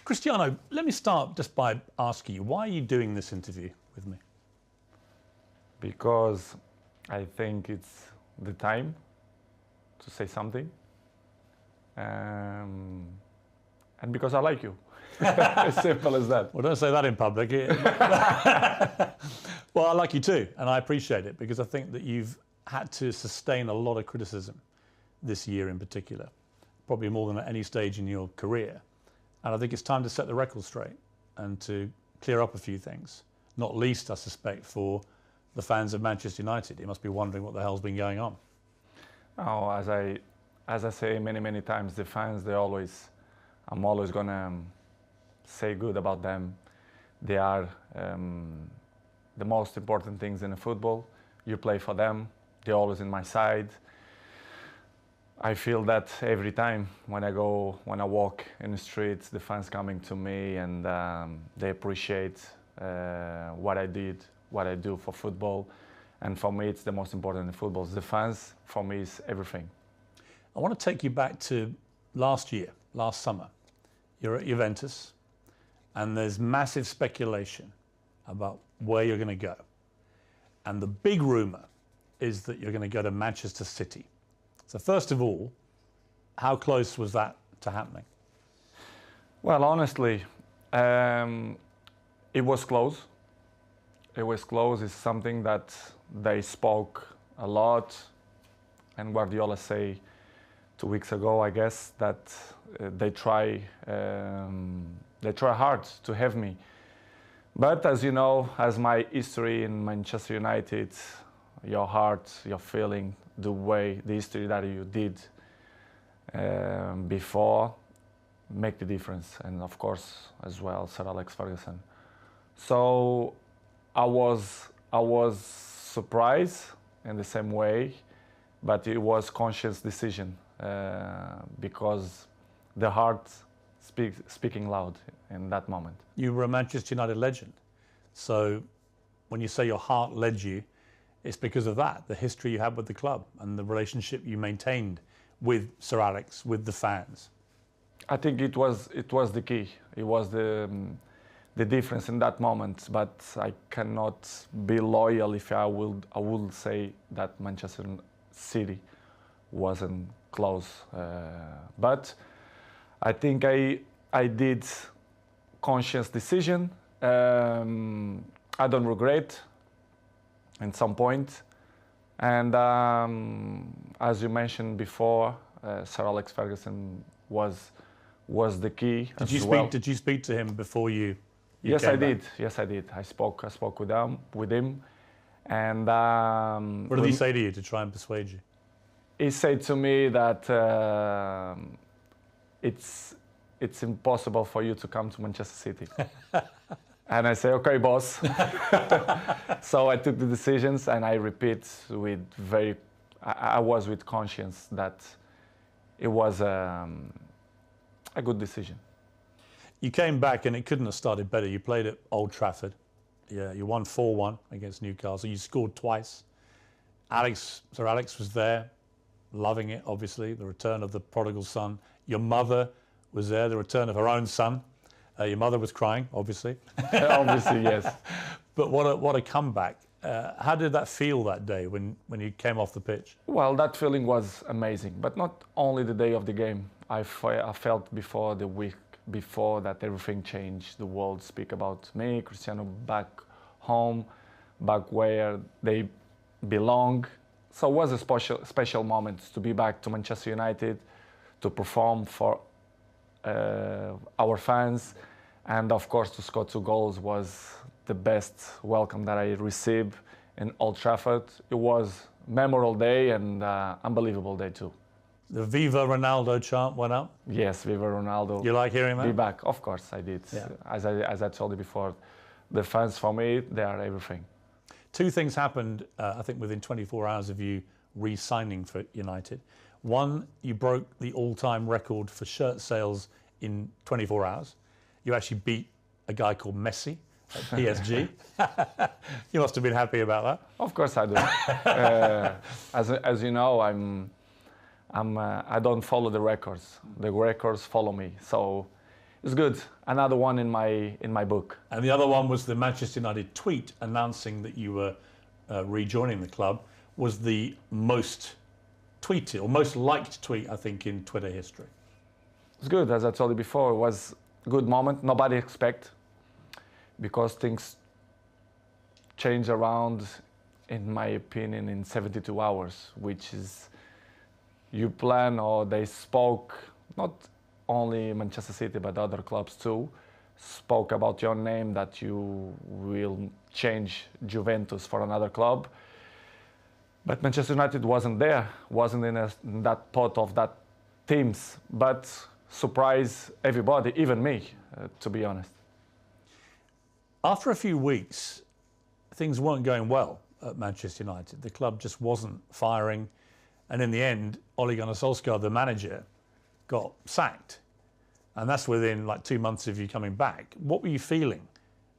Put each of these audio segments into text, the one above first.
Cristiano, let me start just by asking you, why are you doing this interview with me? Because I think it's the time to say something, and because I like you. As simple as that. Well, don't say that in public. Well, I like you too, and I appreciate it, because I think that you've had to sustain a lot of criticism this year in particular, probably more than at any stage in your career. And I think it's time to set the record straight and to clear up a few things, not least, I suspect, for the fans of Manchester United. You must be wondering what the hell's been going on. Oh, as I say many times, the fans, I'm always gonna say good about them. They are the most important things in the football. You play for them. They're always in my side. I feel that every time when I walk in the streets, the fans coming to me, and they appreciate what I do for football. And for me, it's the most important in football. The fans, for me, is everything. I want to take you back to last summer. You're at Juventus, and there's massive speculation about where you're going to go. And the big rumour is that you're going to go to Manchester City. So first of all, how close was that to happening? Well, honestly, it was close. It was close. It's something that they spoke a lot, and Guardiola say 2 weeks ago, I guess, that they try hard to have me. But as you know, as my history in Manchester United, your heart, your feeling, the history that you did before make the difference. And of course, as well, Sir Alex Ferguson. So I was surprised in the same way, but it was conscious decision because the heart speaking loud in that moment. You were a Manchester United legend. So when you say your heart led you, it's because of that, the history you had with the club and the relationship you maintained with Sir Alex, with the fans. I think it was the key. It was the difference in that moment. But I cannot be loyal if I would say that Manchester City wasn't close. But I think I did conscious decision. I don't regret at some point. And as you mentioned before, Sir Alex Ferguson was the key. Did you speak to him before you Yes, came I back? did. Yes, I did. I spoke with him, and what did he say to you to try and persuade you? He said to me that it's impossible for you to come to Manchester City. And I say, okay, boss. So I took the decisions, and I repeat I was with conscience that it was a good decision. You came back and it couldn't have started better. You played at Old Trafford. Yeah, you won 4-1 against Newcastle. You scored twice. Sir Alex was there, loving it, obviously, the return of the prodigal son. Your mother was there, the return of her own son. Your mother was crying, obviously. Obviously, yes. But what a comeback. How did that feel that day when you came off the pitch? Well, that feeling was amazing, but not only the day of the game. I felt before the week before that everything changed. The world speak about me, Cristiano, back home, back where they belong. So it was a special moment to be back to Manchester United, to perform for our fans, and of course to score 2 goals was the best welcome that I received in Old Trafford. It was a memorable day and unbelievable day too. The Viva Ronaldo chant went up? Yes, Viva Ronaldo. You like hearing that? Be back, of course I did. Yeah. As I told you before, the fans for me, they are everything. 2 things happened, I think, within 24 hours of you re-signing for United. One, you broke the all-time record for shirt sales in 24 hours. You actually beat a guy called Messi at PSG. You must have been happy about that. Of course I do. As you know, I don't follow the records. The records follow me. So It's good. Another one in my book. And the other one was the Manchester United tweet announcing that you were rejoining the club. Was the most tweeted or most liked tweet, I think, in Twitter history. It's good, as I told you before. It was a good moment. Nobody expect, because things change around, in my opinion, in 72 hours, which is you plan, or they spoke, not only Manchester City but other clubs too, spoke about your name, that you will change Juventus for another club. But Manchester United wasn't there, wasn't in that pot of that teams, but surprised everybody, even me, to be honest. After a few weeks, things weren't going well at Manchester United. The club just wasn't firing. And in the end, Ole Gunnar Solskjaer, the manager, got sacked. And that's within like 2 months of you coming back. What were you feeling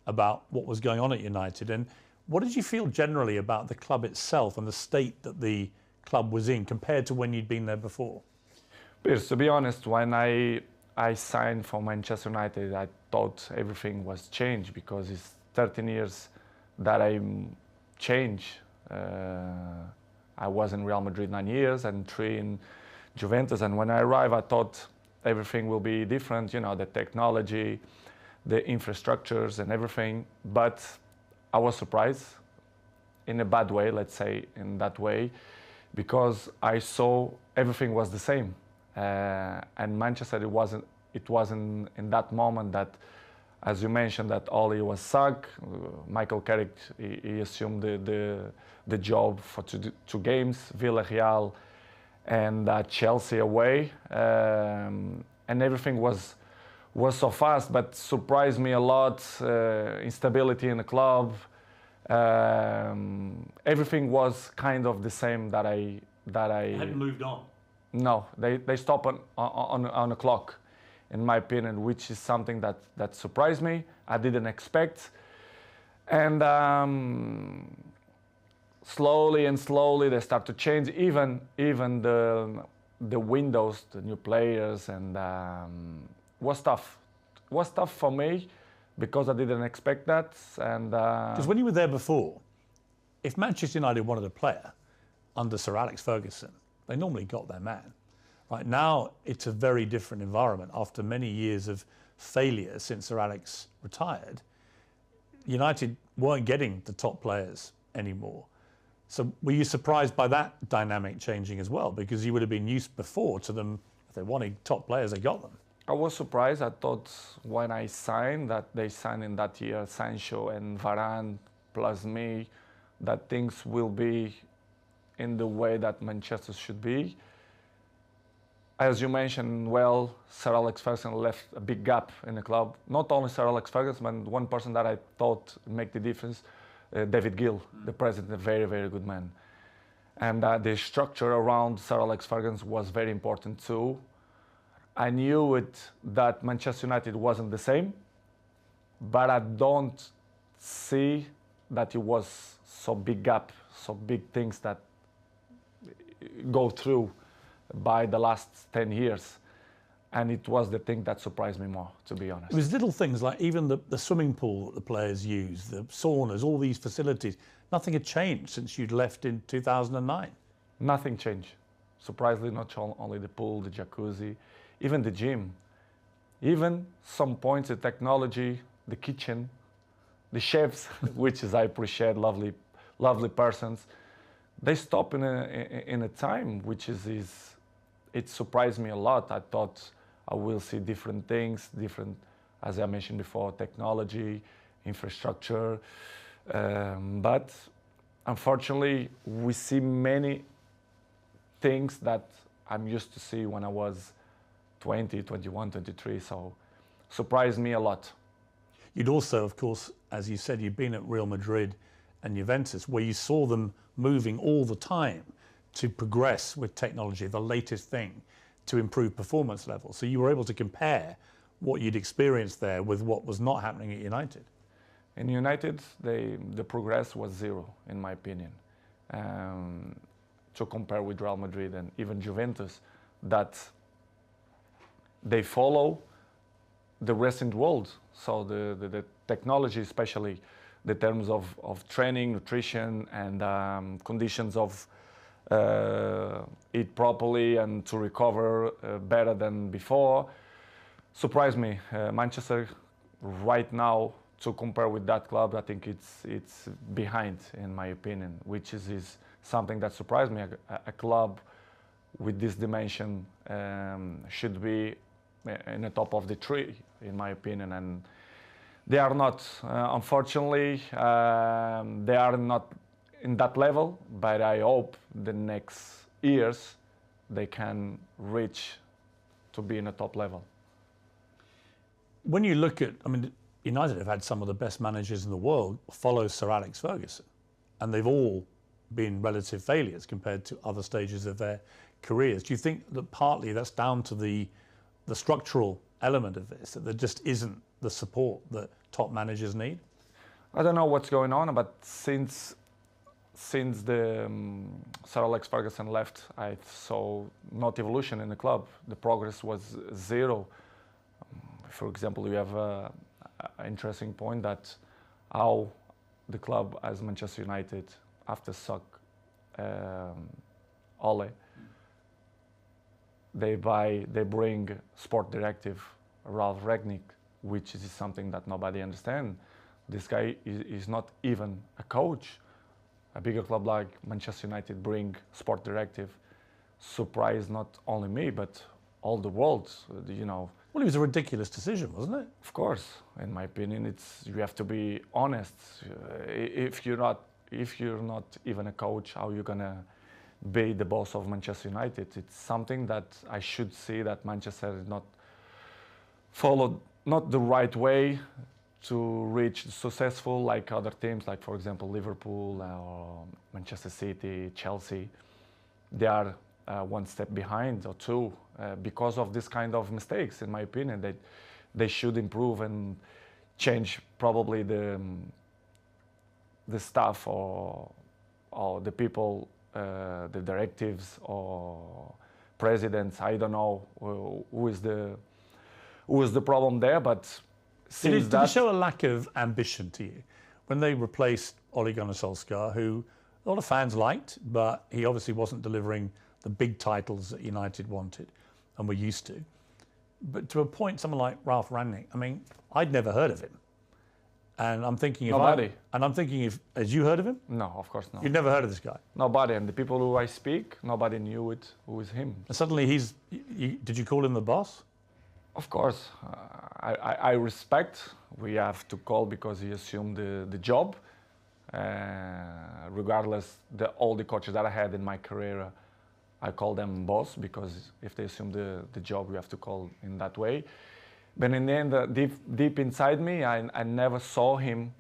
about what was going on at United? And what did you feel generally about the club itself and the state that the club was in compared to when you'd been there before? Piers, to be honest, when I signed for Manchester United, I thought everything was changed, because it's 13 years that I changed. I was in Real Madrid 9 years and 3 in Juventus. And when I arrived, I thought everything will be different, you know, the technology, the infrastructures and everything. But I was surprised in a bad way, let's say in that way, because I saw everything was the same. And Manchester, it wasn't in that moment that, as you mentioned, that Oli was sacked. Michael Carrick, he assumed the job for 2 games, Villarreal and Chelsea away, and everything was so fast, but surprised me a lot. Instability in the club, everything was kind of the same that I hadn't moved on. No, they stop on a clock, in my opinion, which is something that surprised me. I didn't expect. And slowly they start to change. Even the windows, the new players, and was tough. Was tough for me because I didn't expect that. And because when you were there before, if Manchester United wanted a player under Sir Alex Ferguson, they normally got their man. Right now, it's a very different environment. After many years of failure since Sir Alex retired, United weren't getting the top players anymore. So were you surprised by that dynamic changing as well? Because you would have been used before to them, if they wanted top players, they got them. I was surprised. I thought when I signed, that they signed in that year, Sancho and Varane plus me, that things will be in the way that Manchester should be. As you mentioned, well, Sir Alex Ferguson left a big gap in the club. Not only Sir Alex Ferguson, but one person that I thought make the difference, David Gill, the president, a very, very good man. And the structure around Sir Alex Ferguson was very important too. I knew that Manchester United wasn't the same, but I don't see that it was so big gap, so big things that go through by the last 10 years. And it was the thing that surprised me more, to be honest. It was little things like even the swimming pool that the players use, the saunas, all these facilities. Nothing had changed since you'd left in 2009. Nothing changed. Surprisingly, not only the pool, the jacuzzi, even the gym. Even some points, the technology, the kitchen, the chefs, which is I appreciate, lovely persons. They stop in a time which it surprised me a lot. I thought I will see different things, as I mentioned before, technology, infrastructure. But unfortunately, we see many things that I'm used to see when I was 20, 21, 23. So surprised me a lot. You'd also, of course, as you said, you'd been at Real Madrid and Juventus, where you saw them moving all the time to progress with technology, the latest thing, to improve performance levels. So you were able to compare what you'd experienced there with what was not happening at United. In United, the progress was zero, in my opinion. To compare with Real Madrid and even Juventus, that they follow the recent world. So the technology, especially the terms of training, nutrition, and conditions of eat properly and to recover better than before, surprised me. Manchester right now, to compare with that club, I think it's behind, in my opinion, which is something that surprised me. A club with this dimension should be in the top of the tree, in my opinion, and they are not. Unfortunately, they are not in that level, but I hope the next years they can reach to be in a top level. When you look at, I mean, United have had some of the best managers in the world follow Sir Alex Ferguson, and they've all been relative failures compared to other stages of their careers. Do you think that partly that's down to the structural element of this, that there just isn't the support that top managers need? I don't know what's going on, but since the Sir Alex Ferguson left, I saw not evolution in the club. The progress was zero. For example, we have an interesting point that how the club as Manchester United, after Ole, they bring sport directive Ralph Rangnick, which is something that nobody understands. This guy is not even a coach. A bigger club like Manchester United bring sport directive. Surprised not only me, but all the world, you know. Well, it was a ridiculous decision, wasn't it? Of course, in my opinion, you have to be honest. If you're not even a coach, how are you gonna be the boss of Manchester United? It's something that I should see that Manchester is not followed not the right way to reach successful like other teams, like for example Liverpool or Manchester City, Chelsea. They are one step behind or two because of this kind of mistakes. In my opinion, they should improve and change probably the staff or the people, the directives or presidents. I don't know who is the problem there, but did it show a lack of ambition to you when they replaced Ole Gunnar Solskjaer, who a lot of fans liked, but he obviously wasn't delivering the big titles that United wanted and were used to. But to appoint someone like Ralph Rangnick, I mean, I'd never heard of him. And I'm thinking if had you heard of him? No, of course not. You'd never heard of this guy? Nobody. And the people who I speak, nobody knew it. Who is him? And suddenly did you call him the boss? Of course. I respect. We have to call because he assumed the job. Regardless, all the coaches that I had in my career, I call them boss because if they assume the job, we have to call in that way. But in the end, deep inside me, I never saw him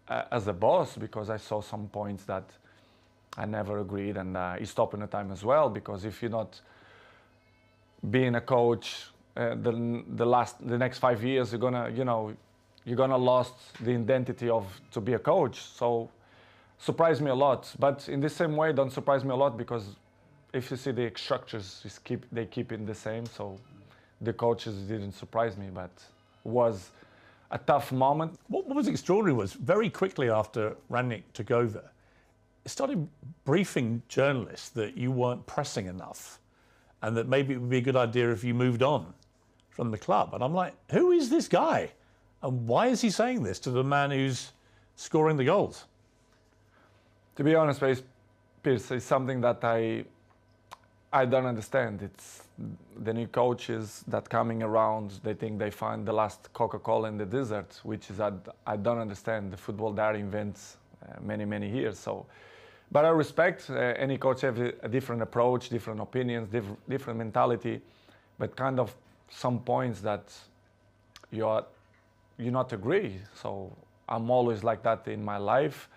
as a boss because I saw some points that I never agreed, and he stopped in the time as well. Because if you're not being a coach, the next 5 years, you're gonna lost the identity to be a coach. So surprised me a lot. But in the same way, don't surprise me a lot because if you see the structures, they keep it the same. So the coaches didn't surprise me, but was a tough moment. What was extraordinary was very quickly after Rangnick took over, it started briefing journalists that you weren't pressing enough and that maybe it would be a good idea if you moved on from the club. And I'm like, who is this guy? And why is he saying this to the man who's scoring the goals? To be honest, Piers, it's something that I don't understand. It's the new coaches that coming around, they think they find the last Coca-Cola in the desert, which is I don't understand. The football there invents many years. So, but I respect any coach have a different approach, different opinions, different mentality, but kind of some points that you not agree. So I'm always like that in my life.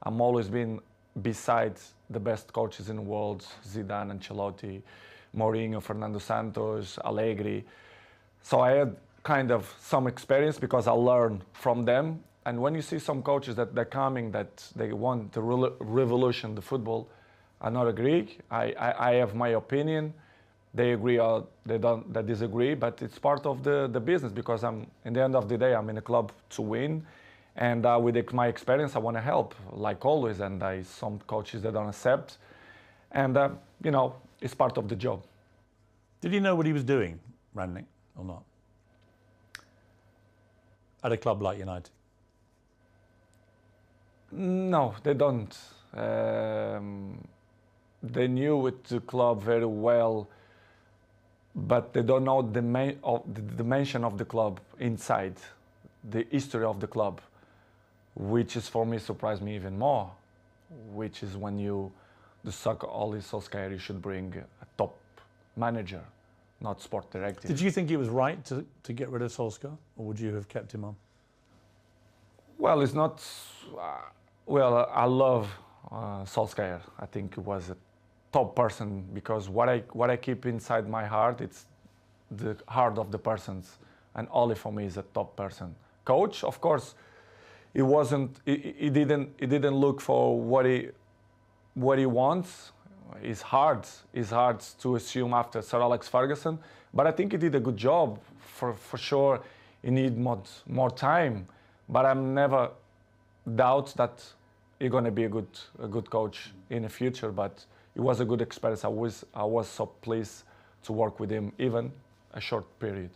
I'm always been besides the best coaches in the world, Zidane, Ancelotti, Mourinho, Fernando Santos, Allegri. So I had kind of some experience because I learned from them. And when you see some coaches that they're coming, that they want to revolution the football, I not agree. I have my opinion, they agree or they disagree, but it's part of the business, because in the end of the day, I'm in a club to win. And with my experience, I want to help, like always. And some coaches that don't accept. And, it's part of the job. Did he know what he was doing, Rangnick, or not? At a club like United? No, they don't. They knew with the club very well, but they don't know the dimension of the club inside, the history of the club, which is for me surprised me even more, which is when the soccer Ole Solskjaer, you should bring a top manager, not sport director. Did you think it was right to get rid of Solskjaer, or would you have kept him on? Well, it's not. I love Solskjaer. I think he was a top person, because what I keep inside my heart, it's the heart of the persons, and Ole for me is a top person. Coach, of course, he wasn't. He didn't look for what he wants. It's hard to assume after Sir Alex Ferguson, but I think he did a good job. For sure, he need more time, but I'm never doubt that he's going to be a good coach in the future. But it was a good experience. I was so pleased to work with him, even a short period.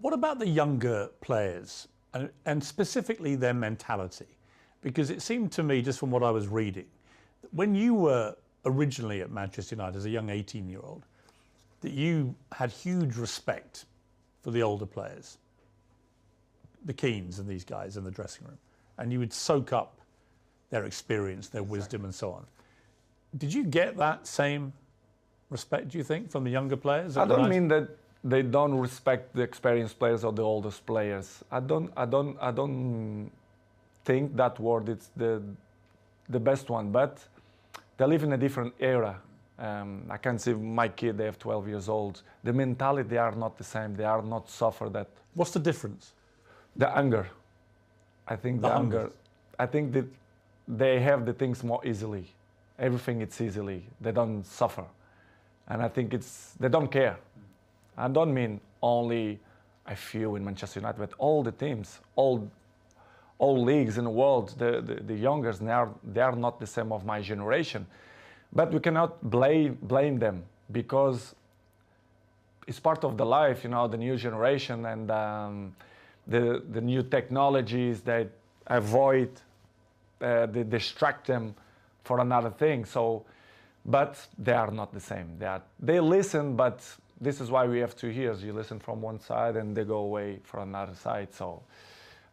What about the younger players, and specifically their mentality? Because it seemed to me, just from what I was reading, that when you were originally at Manchester United as a young 18-year-old, that you had huge respect for the older players, the Keanes and these guys in the dressing room, and you would soak up their experience, their wisdom, and so on. Did you get that same respect, do you think, from the younger players? I don't mean that they don't respect the experienced players or the oldest players. I don't think that word is the best one, but they live in a different era. I can see my kid, they have 12 years old. The mentality, they are not the same. They are not suffer that. What's the difference? The anger. I think the anger. I think that they have the things more easily. Everything it's easily. They don't suffer. And I think they don't care. I don't mean only a few in Manchester United, but all the teams, all leagues in the world, the youngers, they are not the same of my generation. But we cannot blame them, because it's part of the life, the new generation and the new technologies that avoid, they distract them for another thing. So, but they are not the same. They listen, but this is why we have 2 years. You listen from one side and they go away for another side. So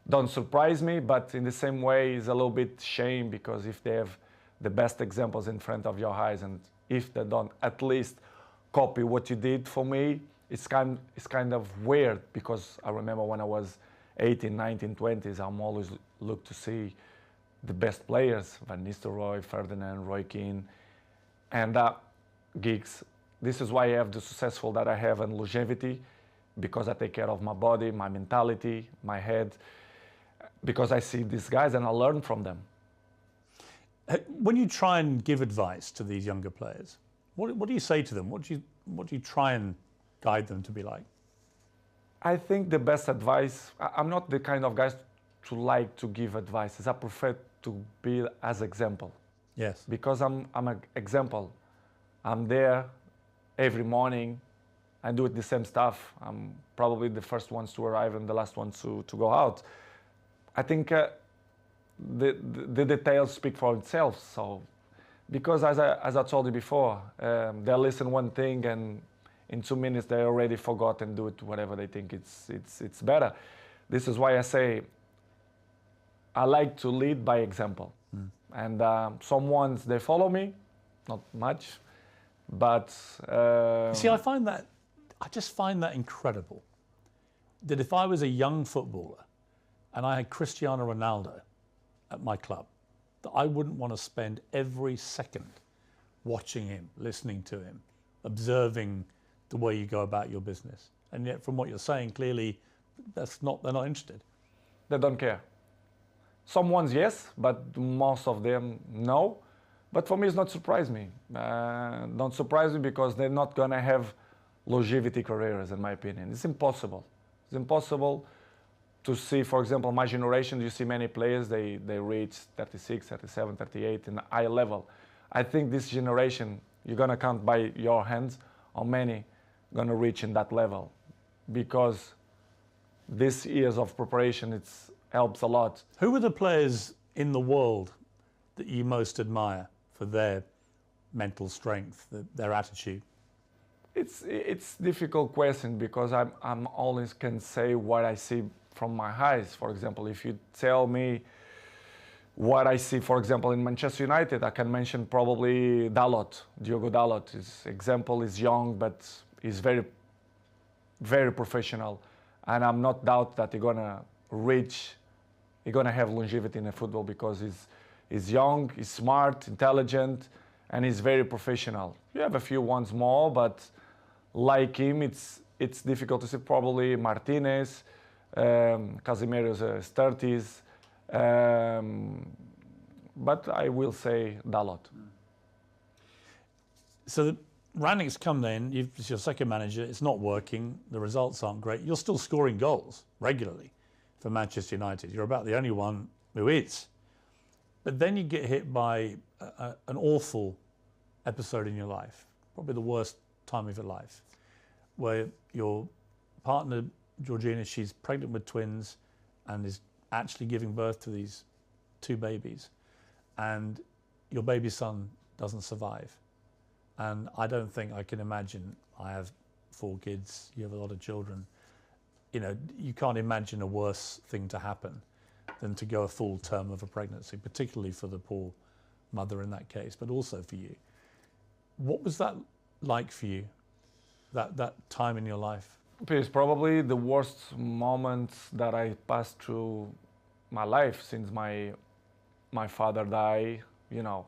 don't surprise me, but in the same way, it's a little bit shame, because if they have the best examples in front of your eyes, and if they don't at least copy what you did for me, it's kind of weird, because I remember when I was 18, 19, 20s, I'm always look to see the best players, Van Nistelrooy, Ferdinand, Roy Keane, and Giggs. This is why I have the successful that I have and longevity, because I take care of my body, my mentality, my head, because I see these guys and I learn from them. When you try and give advice to these younger players, what do you say to them? What do you try and guide them to be like? I think the best advice, I'm not the kind of guy to like to give advices. I prefer to be as example. Yes. Because I'm an example. I'm there every morning. I do the same stuff. I'm probably the first ones to arrive and the last ones to go out. I think the details speak for itself. So, because as I told you before, they listen one thing and in 2 minutes they already forgot and do it whatever they think it's better. This is why I say I like to lead by example. And some ones they follow me, not much, but see, I just find that incredible. That if I was a young footballer and I had Cristiano Ronaldo at my club, that I wouldn't want to spend every second watching him, listening to him, observing the way you go about your business. And yet, from what you're saying, clearly, they're not interested. They don't care. Some ones, yes, but most of them, no. But for me, it's not surprise me. Don't surprise me, because they're not going to have longevity careers, in my opinion. It's impossible. It's impossible to see, for example, my generation, you see many players, they reach 36, 37, 38 in a high level. I think this generation, you're going to count by your hands how many going to reach in that level, because these years of preparation, it helps a lot. Who are the players in the world that you most admire for their mental strength, their attitude? It's difficult question, because I'm always can say what I see from my eyes. For example, if you tell me what I see, for example, in Manchester United, I can mention probably Dalot, Diogo Dalot. His example is young, but he's very, very professional. And I'm not doubt that he's gonna have longevity in the football, because he's young, he's smart, intelligent, and he's very professional. You have a few ones more, but like him, it's difficult to see. Probably Martinez, Casemiro's 30s, but I will say Dalot. So Rangnick's come then, it's your second manager, it's not working, the results aren't great. You're still scoring goals regularly for Manchester United. You're about the only one who is. But then you get hit by an awful episode in your life, probably the worst time of your life, where your partner, Georgina, she's pregnant with twins and is actually giving birth to these two babies, and your baby son doesn't survive. And I don't think I can imagine, I have 4 kids, you have a lot of children, you know, you can't imagine a worse thing to happen than to go a full term of a pregnancy, particularly for the poor mother in that case, but also for you. What was that like for you, that time in your life? It's probably the worst moments that I passed through my life since my father died. You know,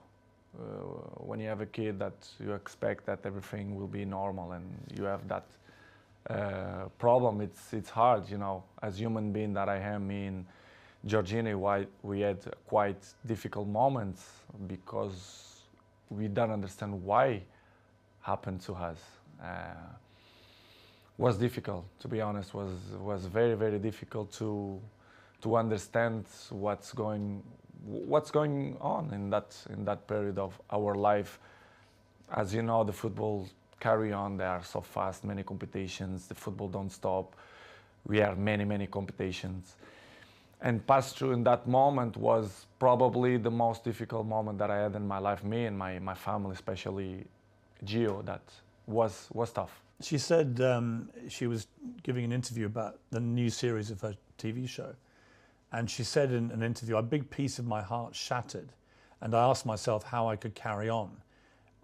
when you have a kid, that you expect that everything will be normal, and you have that problem. It's hard, you know, as human being that I am. Me and Georgina, we had quite difficult moments, because we don't understand why happened to us. Was difficult, to be honest. Was very, very difficult to understand what's going on in that period of our life. As you know, the football carry on. They are so fast, many competitions. The football don't stop. We have many competitions. And pass through in that moment was probably the most difficult moment that I had in my life. Me and my family, especially Gio, that was tough. She said she was giving an interview about the new series of her TV show. And she said in an interview, a big piece of my heart shattered. And I asked myself how I could carry on.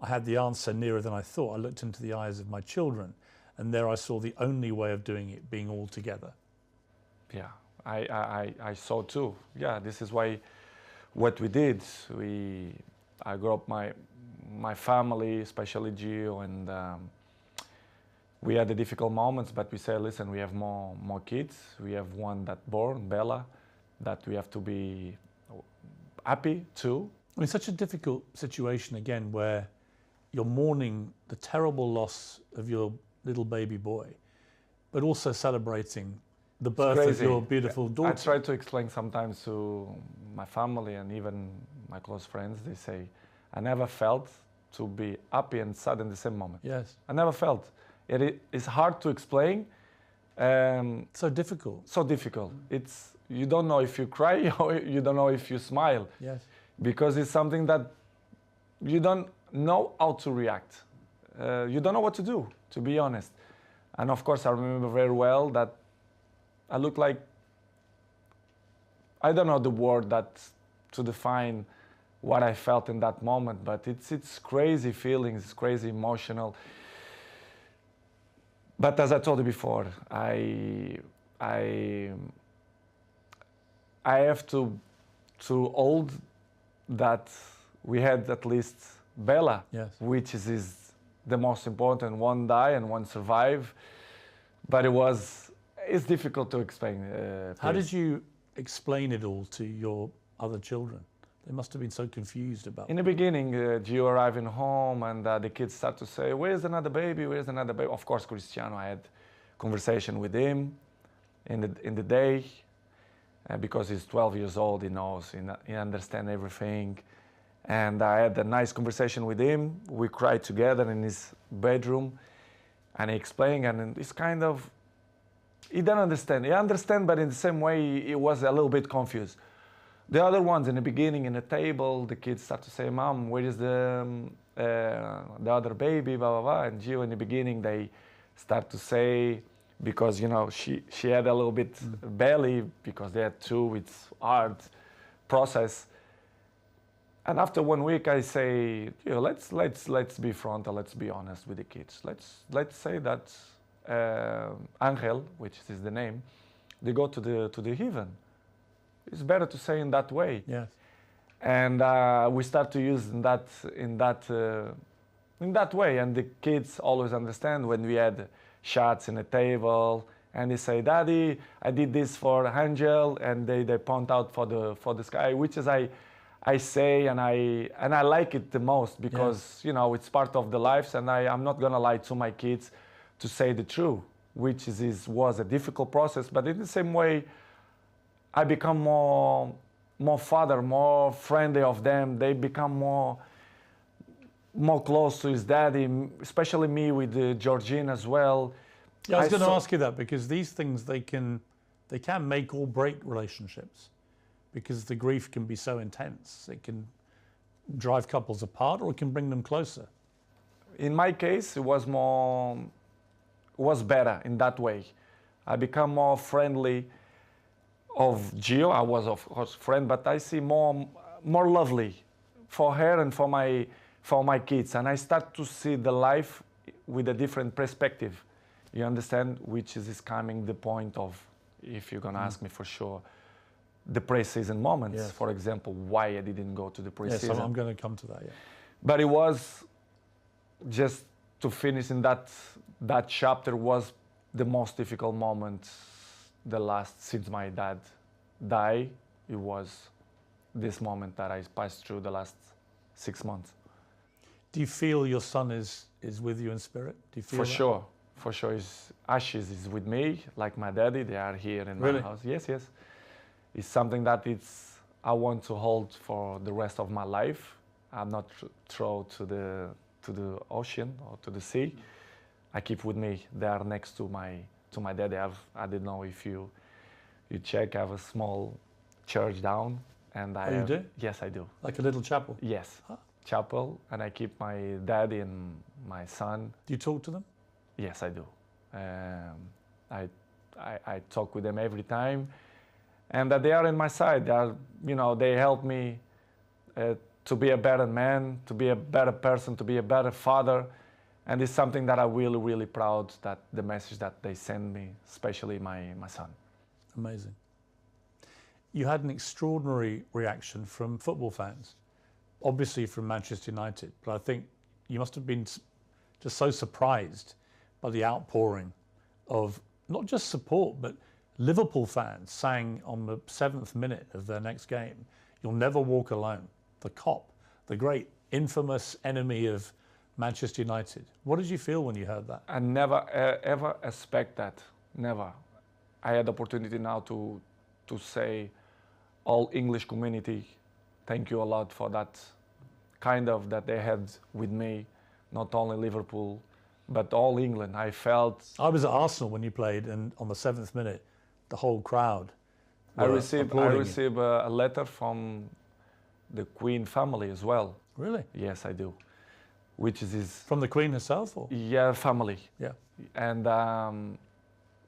I had the answer nearer than I thought. I looked into the eyes of my children, and there I saw the only way of doing it, being all together. Yeah, I saw too. Yeah, this is why what we did. I grew up my family, especially Gio, and we had the difficult moments, but we said, listen, we have more kids. We have one that born, Bella, that we have to be happy too. I mean, such a difficult situation again, where you're mourning the terrible loss of your little baby boy, but also celebrating the birth of your beautiful daughter. I try to explain sometimes to my family and even my close friends. They say, I never felt to be happy and sad in the same moment. Yes. I never felt. It's hard to explain. So difficult. So difficult. You don't know if you cry or you don't know if you smile. Yes. Because it's something that you don't know how to react. You don't know what to do, to be honest. And of course, I remember very well that I looked like, I don't know the word to define what I felt in that moment, but it's crazy feelings, it's crazy emotional. But as I told you before, I have to hold that we had at least Bella, yes, which is the most important. One die and one survive, but it's difficult to explain. How did you explain it all to your other children? They must have been so confused about. In the beginning, Gio arriving home and the kids start to say, "Where's another baby? Where's another baby?" Of course, Cristiano, I had conversation with him in the day because he's 12 years old. He knows, he understands everything. And I had a nice conversation with him. We cried together in his bedroom, and he explained, and it's kind of, he didn't understand. He understand, but in the same way, he was a little bit confused. The other ones in the beginning, in the table, the kids start to say, "Mom, where is the other baby?" Blah blah blah. And Gio, in the beginning, they start to say, because she had a little bit belly because they had two. It's hard process. And after 1 week, I say, let's be frontal, let's be honest with the kids. Let's say that Angel, which is the name, they go to the heaven. It's better to say in that way. Yes. And we start to use in that way. And the kids always understand when we had shots in the table, and they say, "Daddy, I did this for Angel," and they point out for the sky, which is I say, and I like it the most because it's part of the lives, and I'm not gonna lie to my kids to say the truth, which was a difficult process. But in the same way, I become more father, more friendly of them. They become more close to his daddy, especially me with Georgine as well. Yeah, I was going to ask you that, because these things, they can make or break relationships, because the grief can be so intense. It can drive couples apart, or it can bring them closer. In my case, it was better in that way. I become more friendly of Gio. I was of course friend, but I see more lovely for her and for my kids, and I start to see the life with a different perspective. You understand, which is coming the point of, if you're gonna ask me for sure, the pre-season moments. Yes. For example, why I didn't go to the pre-season. Yes, I'm going to come to that. Yeah. But it was just to finish in that chapter was the most difficult moment. The last since my dad died, it was this moment that I passed through the last 6 months. Do you feel your son is with you in spirit? Do you feel For that? sure, for sure. His ashes is with me, like my daddy. They are here in Really? my house. Yes, yes. It's something that I want to hold for the rest of my life. I'm not throw to the ocean or to the sea. I keep with me. They are next to my daddy. I don't know if you check. I have a small church down, and I. Oh, you do? Yes, I do. Like a little chapel? Yes, Huh. chapel, and I keep my daddy and my son. Do you talk to them? Yes, I do. I talk with them every time, and that they are in my side. They are, they help me to be a better man, to be a better person, to be a better father, and it's something that I'm really, really proud that the message that they send me, especially my son. Amazing. You had an extraordinary reaction from football fans, obviously from Manchester United, but I think you must have been just so surprised by the outpouring of not just support, but Liverpool fans sang on the 7th minute of their next game, "You'll never walk alone." The Kop, the great infamous enemy of Manchester United. What did you feel when you heard that? I never ever expect that. Never. I had the opportunity now to say, all English community, thank you a lot for that kind of that they had with me, not only Liverpool, but all England. I was at Arsenal when you played, and on the 7th minute, the whole crowd I were received applauding you. a letter from the Queen family as well. Really? Yes, I do. Which is From the Queen herself? Or? yeah, family. Yeah. And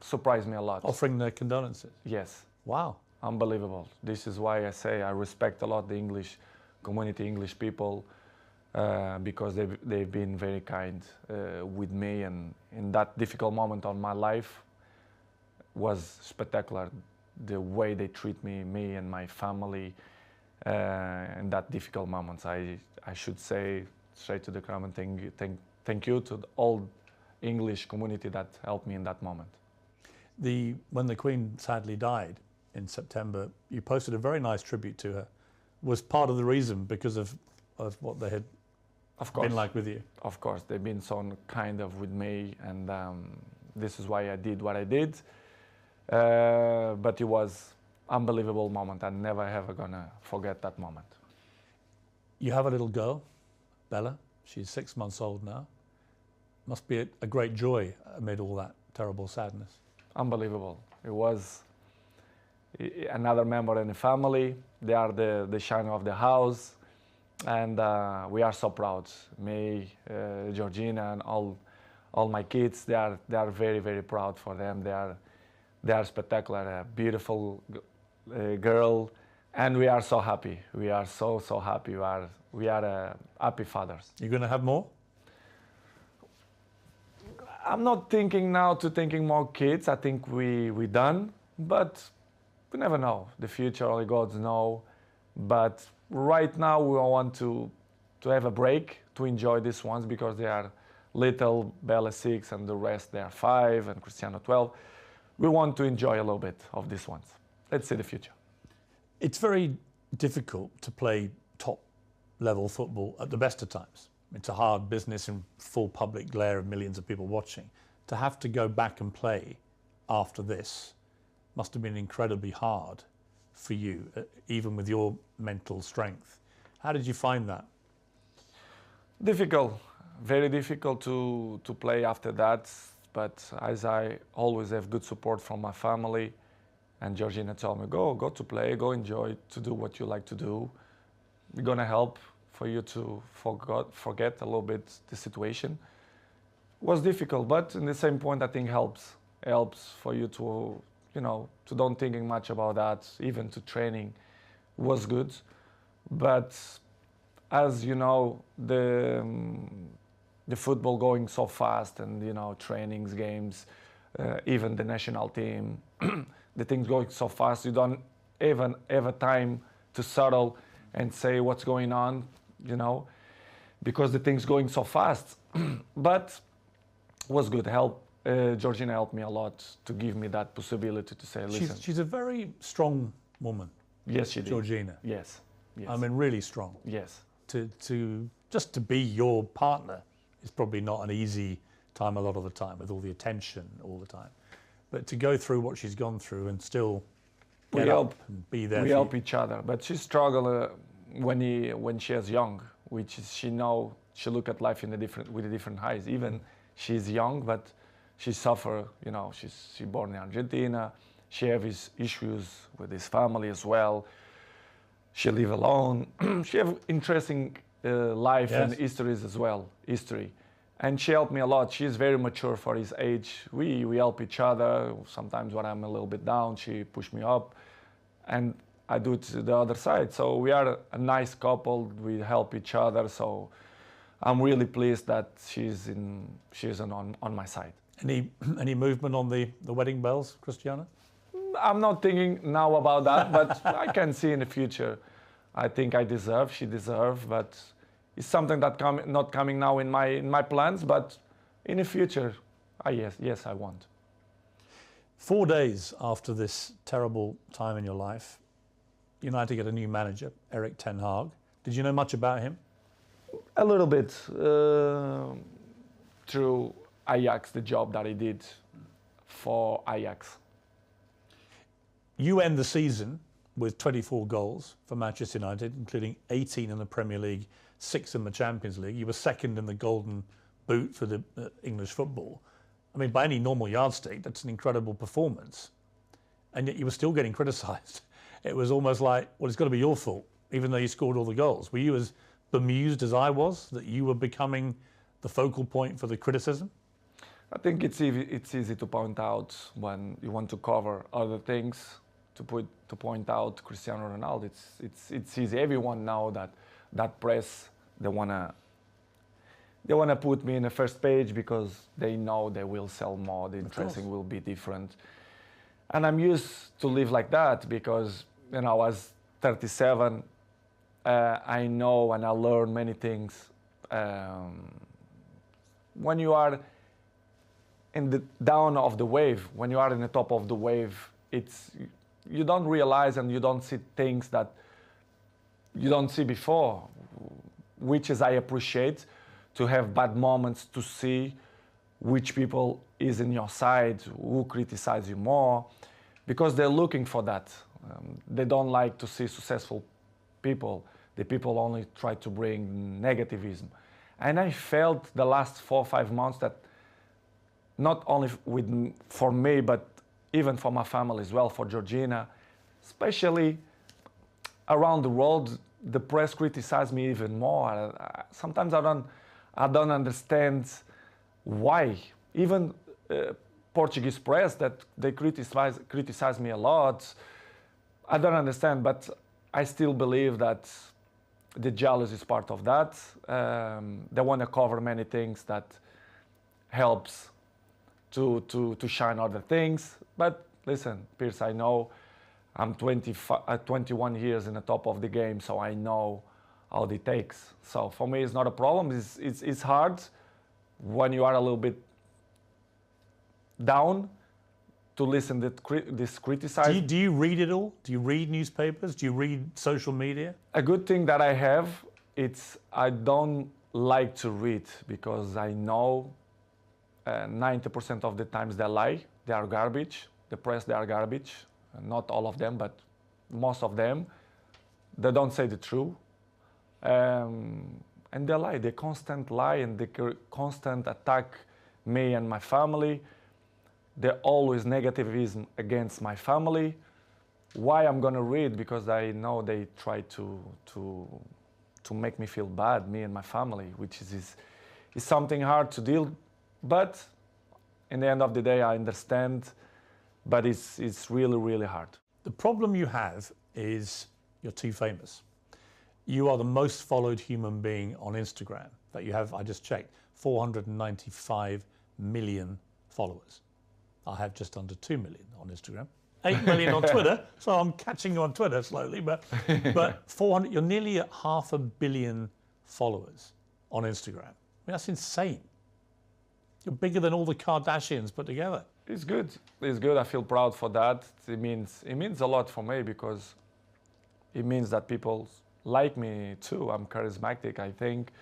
surprised me a lot. Offering their condolences? Yes. Wow. Unbelievable. This is why I say I respect a lot the English community, English people, because they've been very kind with me, and in that difficult moment of my life was spectacular. The way they treat me and my family in that difficult moments. I should say straight to the crowd and thank you to the all English community that helped me in that moment. When the Queen sadly died in September, you posted a very nice tribute to her was part of the reason because of what they had Of course. been like with you. Of course, they've been so kind of with me, and this is why I did what I did. But it was unbelievable moment. I'm never ever gonna forget that moment. You have a little girl, Bella. She's 6 months old now. Must be a great joy amid all that terrible sadness. Unbelievable. It was another member in the family. They are the shine of the house, and we are so proud. Me, Georgina, and all my kids. They are very, very proud for them. They are spectacular. A beautiful girl, and we are so happy. We are so happy. We are happy fathers. You're going to have more? I'm not thinking now to thinking more kids. I think we done, but we never know. The future only God knows. But right now we want to have a break, to enjoy these ones, because they are little. Bella 6 and the rest they are 5 and Cristiano 12. We want to enjoy a little bit of these ones. Let's see the future. It's very difficult to play top level football at the best of times. It's a hard business in full public glare of millions of people watching. To have to go back and play after this must have been incredibly hard for you, even with your mental strength. How did you find that? Difficult, very difficult to play after that. But as I always have good support from my family, and Georgina told me, go to play, go enjoy, to do what you like to do. We're gonna help for you to forget a little bit the situation. It was difficult, but in the same point, I think helps for you to, to don't thinking much about that. Even to training was good, but as you know, the football going so fast, and trainings, games, even the national team, the things going so fast, you don't even have a time to settle and say what's going on, because the things going so fast. But was good. Georgina helped me a lot to give me that possibility to say, listen. She's a very strong woman. Yes, she did. Georgina. Yes. I mean, really strong. Yes. Just to be your partner is probably not an easy time a lot of the time, with all the attention all the time. But to go through what she's gone through and still get up and be there. We help each other. But she struggled when she was young, which is she look at life with a different eyes. Even she's young, but she suffer. She born in Argentina. She have his issues with his family as well. She live alone. She have interesting life and histories as well. And she helped me a lot. She's very mature for his age. We help each other. Sometimes when I'm a little bit down, she push me up, and I do it to the other side. So we are a nice couple. We help each other. So I'm really pleased that she's on my side. Any movement on the wedding bells, Cristiano? I'm not thinking now about that, but I can see in the future. I think she deserves, but it's something that not coming now in my plans, but in the future, yes, I want. 4 days after this terrible time in your life, United get a new manager, Erik ten Hag. Did you know much about him? A little bit through Ajax, the job that he did for Ajax. You end the season with 24 goals for Manchester United, including 18 in the Premier League, 6 in the Champions League. You were second in the Golden Boot for the English football. I mean, by any normal yardstick, that's an incredible performance. And yet you were still getting criticised. It was almost like, well, it's got to be your fault, even though you scored all the goals. Were you as bemused as I was that you were becoming the focal point for the criticism? I think it's easy to point out when you want to cover other things, to point out Cristiano Ronaldo. It's easy. Everyone know that press, they wanna put me in the first page because they know they will sell more. The interesting will be different, and I'm used to live like that because I was 37. I know and I learn many things. When you are in the down of the wave, when you are in the top of the wave, you don't realize and you don't see things that you don't see before, which is I appreciate to have bad moments to see which people is in your side, who criticize you more, because they're looking for that. They don't like to see successful people. The people only try to bring negativism. And I felt the last 4 or 5 months that not only for me, but even for my family as well, for Georgina, especially around the world, the press criticized me even more. Sometimes I don't understand why. Even Portuguese press that they criticize me a lot. I don't understand, but I still believe that the jealousy is part of that. They want to cover many things that helps to shine other things. But listen, Piers, I know I'm 21 years in the top of the game, so I know how it takes. So for me, it's not a problem. It's hard when you are a little bit down to listen to this criticism. Do you read it all? Do you read newspapers? Do you read social media? A good thing that I have, it's I don't like to read because I know 90% of the times they lie. They are garbage. The press, they are garbage. Not all of them, but most of them. They don't say the truth. And they lie. They constant lie and they constant attack me and my family. They're always negativism against my family. Why I'm gonna read? Because I know they try to make me feel bad, me and my family, which is something hard to deal. But in the end of the day, I understand. But it's really, really hard. The problem you have is you're too famous. You are the most followed human being on Instagram that you have. I just checked, 495 million followers. I have just under 2 million on Instagram, 8 million on Twitter. So I'm catching you on Twitter slowly, but 400. You're nearly at 500 million followers on Instagram. I mean, that's insane. You're bigger than all the Kardashians put together. It's good. It's good. I feel proud for that. It means a lot for me because it means that people like me too. I'm charismatic. I think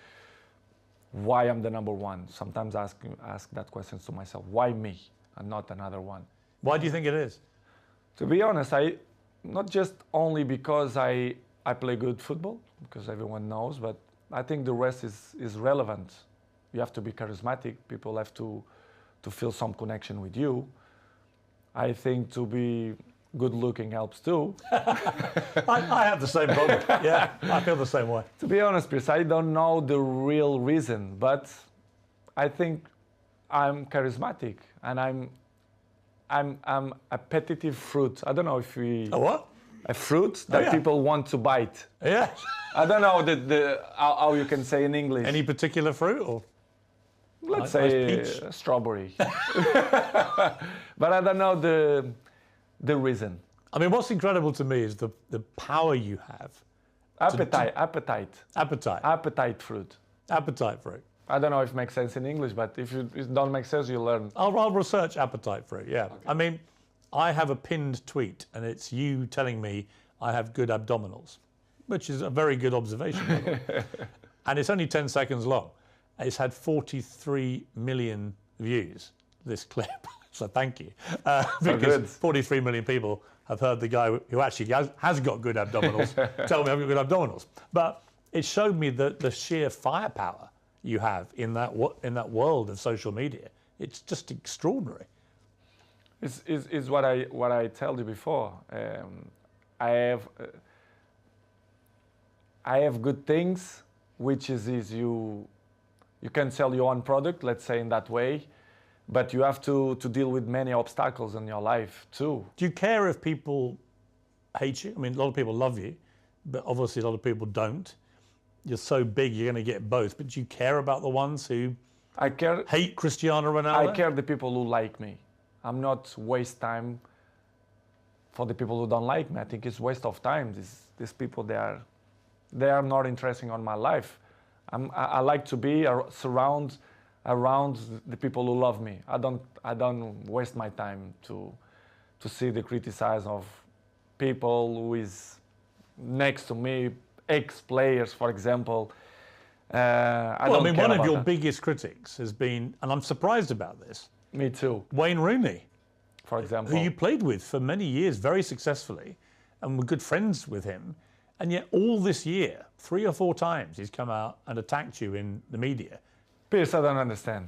why I'm the number one. Sometimes I ask that question to myself. Why me and not another one? Why do you think it is? To be honest, not just only because I play good football, because everyone knows, but I think the rest is relevant. You have to be charismatic. People have to feel some connection with you. I think to be good looking helps too. I have the same problem. Yeah, I feel the same way. To be honest, Piers, I don't know the real reason, but I think I'm charismatic and I'm a appetitive fruit. I don't know if we... A what? A fruit that people want to bite. Yeah. I don't know how you can say in English. Any particular fruit or? Let's say strawberry. But I don't know the reason. I mean, what's incredible to me is the power you have. Appetite fruit. Appetite fruit. I don't know if it makes sense in English, but if it don't make sense, you learn. I'll research appetite fruit, yeah. Okay. I mean, I have a pinned tweet, and it's you telling me I have good abdominals, which is a very good observation. By the way. And it's only 10 seconds long. It's had 43 million views, this clip. So thank you. Because 43 million people have heard the guy who actually has got good abdominals tell me I've got good abdominals. But it showed me the sheer firepower you have in that world of social media. It's just extraordinary. It's what I told you before. I have good things, which is you can sell your own product, let's say in that way, but you have to deal with many obstacles in your life too. Do you care if people hate you? I mean, a lot of people love you, but obviously a lot of people don't. You're so big, you're going to get both. But do you care about the ones who hate Cristiano Ronaldo? I care the people who like me. I'm not waste time for the people who don't like me. I think it's waste of time. These people, they are not interesting on my life. I like to be around the people who love me. I don't waste my time to see the criticism of people who is next to me ex-players, for example. Well, I mean, one of your biggest critics has been, and I'm surprised about this, Me too, Wayne Rooney, for example. who you played with for many years very successfully and were good friends with him. And yet all this year, 3 or 4 times, he's come out and attacked you in the media. Pierce, I don't understand.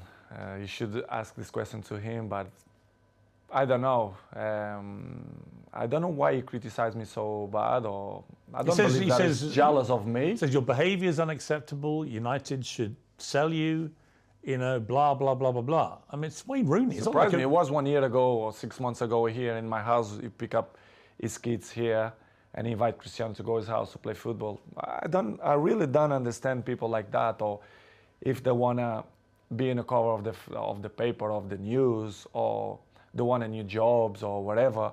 You should ask this question to him, but I don't know. I don't know why he criticized me so bad, or I don't believe that he's jealous of me. He says your behaviour is unacceptable. United should sell you. You know, blah blah blah blah blah. I mean, it's Wayne Rooney. Surprised me. It was 1 year ago or 6 months ago here in my house. You pick up his kids here and invite Cristiano to go to his house to play football. I really don't understand people like that, or if they wanna be in the cover of the paper, of the news, or they want a new jobs or whatever.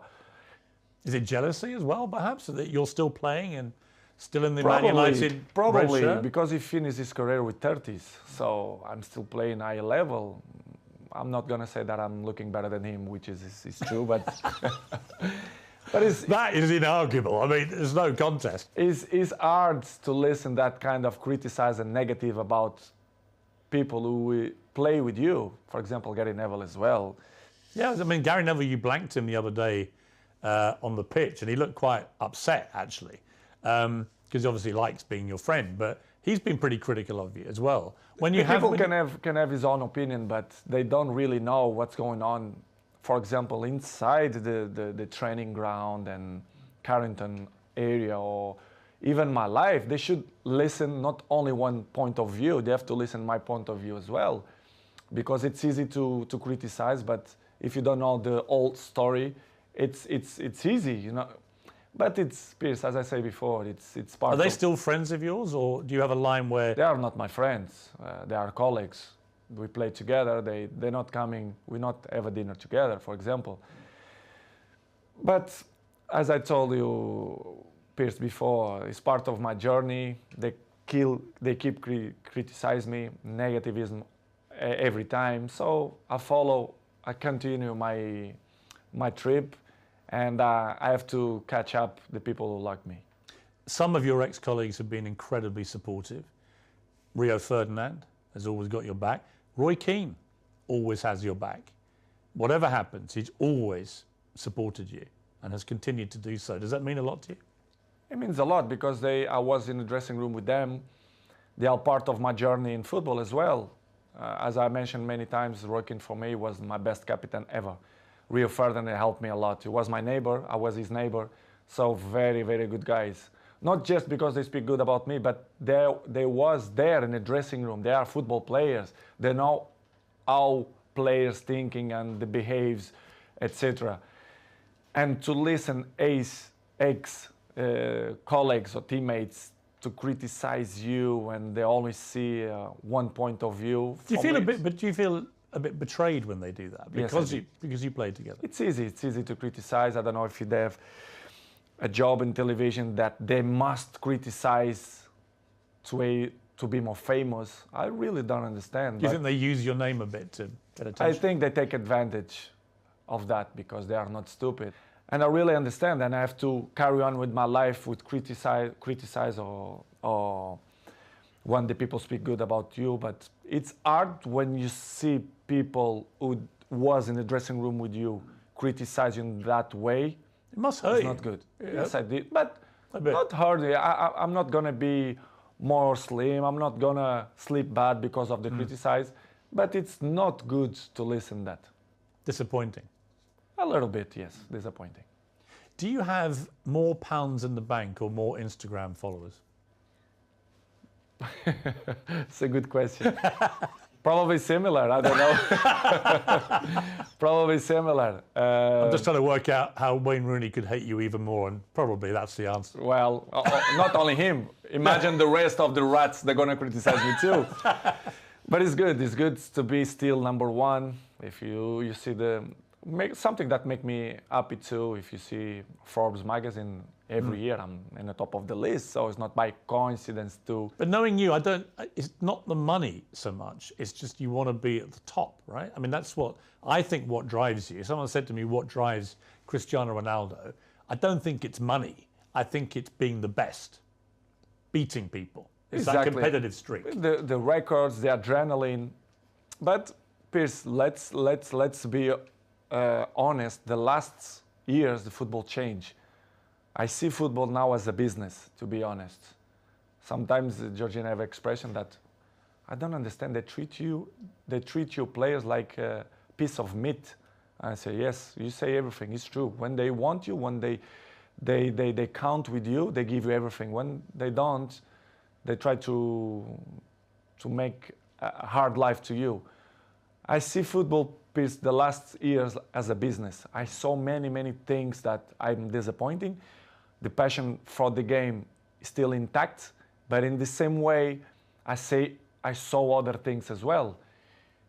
Is it jealousy as well, perhaps, that you're still playing and still in the Man United Probably, red shirt? because he finished his career with 30s, so I'm still playing high level. I'm not gonna say that I'm looking better than him, which is true, but that is inarguable. I mean, there's no contest. It's hard to listen that kind of criticize and negative about people who play with you. For example, Gary Neville as well. Yeah, I mean, Gary Neville, you blanked him the other day on the pitch, and he looked quite upset, actually, because he obviously likes being your friend, but he's been pretty critical of you as well. People can have his own opinion, but they don't really know what's going on, for example, inside the training ground and Carrington area, or even my life. They should listen not only one point of view, they have to listen my point of view as well, because it's easy to criticize, but if you don't know the whole story, it's easy, you know. But it's, Pierce, as I say before, it's part of... Are they still friends of yours, or do you have a line where... They are not my friends. They are colleagues. We play together. They're not coming. We not have a dinner together, for example. But as I told you, Pierce, before, it's part of my journey. They keep criticize me, negativism every time. So I continue my trip, and I have to catch up the people who like me. Some of your ex-colleagues have been incredibly supportive. Rio Ferdinand has always got your back. Roy Keane always has your back. Whatever happens, he's always supported you and has continued to do so. Does that mean a lot to you? It means a lot, because I was in the dressing room with them. They are part of my journey in football as well. As I mentioned many times, Roy Keane for me was my best captain ever. Rio Ferdinand helped me a lot. He was my neighbor, I was his neighbor. So very, very good guys. Not just because they speak good about me, but they was there in the dressing room. They are football players. They know how players thinking and the behaves, etc. And to listen ex-colleagues or teammates to criticize you, and they always see one point of view. Do you feel a bit betrayed when they do that? Because you played together. It's easy to criticize. I don't know if they have a job in television that they must criticize to be more famous. I really don't understand. Do you think they use your name a bit to get attention? I think they take advantage of that because they are not stupid. And I really understand, and I have to carry on with my life with criticize or when the people speak good about you. But it's hard when you see people who was in the dressing room with you criticize you in that way. It must hurt you. It's not good. Yeah. Yes, I did, but not hurt. I'm not gonna be more slim. I'm not gonna sleep bad because of the criticize. But it's not good to listen that. Disappointing. A little bit, yes, disappointing. Do you have more pounds in the bank or more Instagram followers? It's a good question. Probably similar, I don't know. Probably similar. I'm just trying to work out how Wayne Rooney could hate you even more, and probably that's the answer. Well, not only him. Imagine the rest of the rats, they're going to criticize me too. But it's good to be still number one. If you see something that make me happy too, if you see Forbes magazine, every year I'm in the top of the list, so it's not by coincidence too. But knowing you, it's not the money so much, it's just you want to be at the top, right? I mean, that's what drives you. Someone said to me, what drives Cristiano Ronaldo? I don't think it's money, I think it's being the best. beating people. It's Exactly. that competitive streak. The records, the adrenaline. But Piers, let's be honest. The last years, the football changed. I see football now as a business, to be honest. Sometimes Georgian have an expression that I don't understand. They treat you players like a piece of meat. I say, yes, you say everything. It's true. When they want you, when they count with you, they give you everything. When they don't, they try to make a hard life to you. I see football, Piers, the last years as a business. I saw many things that I'm disappointing. The passion for the game is still intact, but in the same way, I saw other things as well,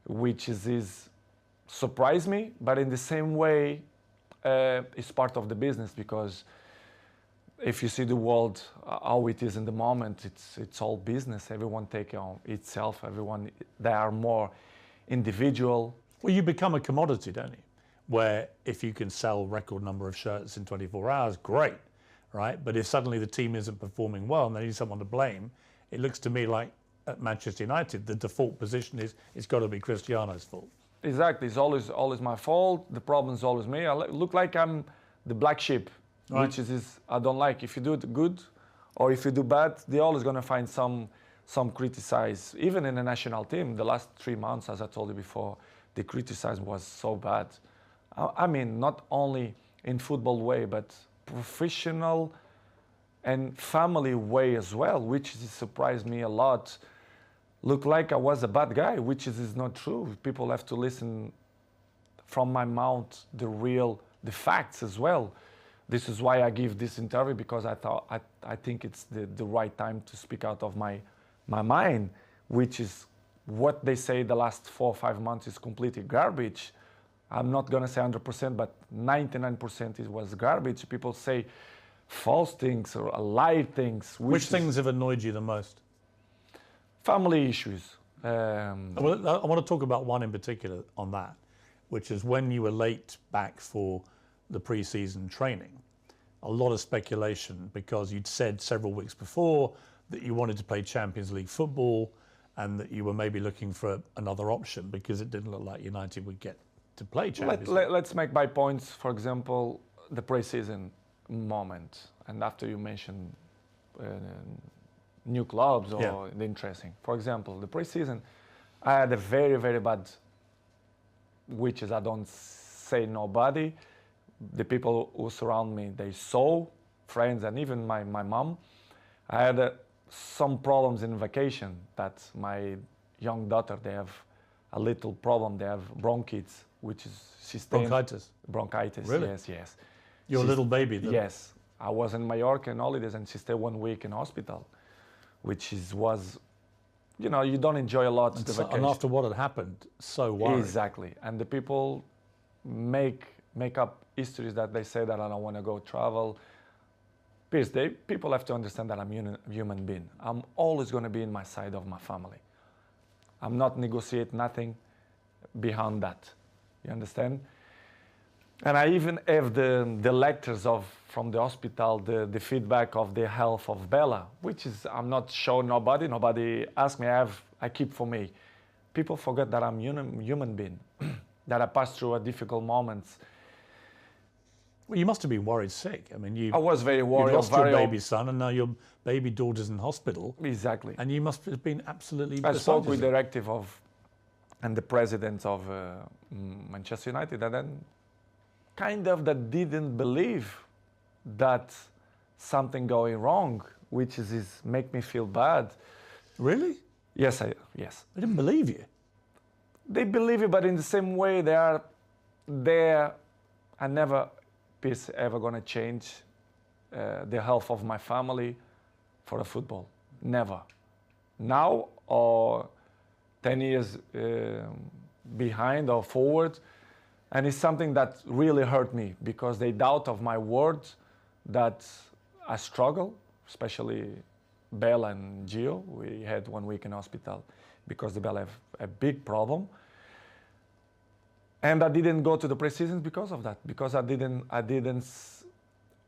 which is surprised me, but in the same way, it's part of the business, because if you see the world how it is in the moment, it's all business. Everyone take on itself. They are more individual. Well, you become a commodity, don't you? Where if you can sell record number of shirts in 24 hours, great, right? But if suddenly the team isn't performing well and they need someone to blame, it looks to me like at Manchester United, the default position is it's got to be Cristiano's fault. Exactly. It's always my fault. The problem is always me. I look like I'm the black sheep, right, which is I don't like. If you do it good or if you do bad, they're always going to find some criticize. Even in the national team, the last 3 months, as I told you before, the criticism was so bad. I mean, not only in football way, but professional and family way as well, which surprised me a lot. Looked like I was a bad guy, which is not true. People have to listen from my mouth the facts as well. This is why I give this interview, because I think it's the right time to speak out of my mind, which is what they say the last 4 or 5 months is completely garbage. I'm not gonna say 100%, but 99% it was garbage. People say false things or lie things. Which things have annoyed you the most? Family issues. Well, I want to talk about one in particular on that, which is when you were late back for the pre-season training. A lot of speculation, because you'd said several weeks before that you wanted to play Champions League football and that you were maybe looking for another option because it didn't look like United would get to play Champions League. Let's make my points. For example, the pre-season moment, and after you mentioned new clubs or the interesting. For example, the pre-season, I had a very bad, which is I don't say nobody. The people who surround me, they saw, friends and even my mom. I had some problems in vacation that my young daughter, they have a little problem. They have bronchitis, which is bronchitis. Bronchitis, really? Yes. Your little baby? Yes. I was in Mallorca on holidays and she stayed 1 week in hospital, which was, you don't enjoy a lot the vacation. And after what had happened, so worried. Exactly. And the people make up histories that they say that I don't want to go travel. Piers, people have to understand that I'm a human being. I'm always going to be in my side of my family. I'm not negotiate nothing behind that. You understand? And I even have the letters from the hospital, the feedback of the health of Bella, which is I'm not showing nobody. Nobody asked me. I keep for me. People forget that I'm human being, that I passed through a difficult moments. Well, you must have been worried sick. I mean, I was very worried. You lost your baby son, and now your baby daughter's in hospital. Exactly. And you must have been absolutely. I spoke with the directive and the president of Manchester United, and then kind of that didn't believe that something going wrong, which is make me feel bad. Really? Yes. They didn't believe you. They believe you, but in the same way, they are there. I never ever gonna change the health of my family for the football. Never. Now or 10 years behind or forward, and it's something that really hurt me because they doubt of my words that I struggle, especially Bella and Gio. We had 1 week in hospital because the Bella have a big problem. And I didn't go to the pre-season because of that, because I didn't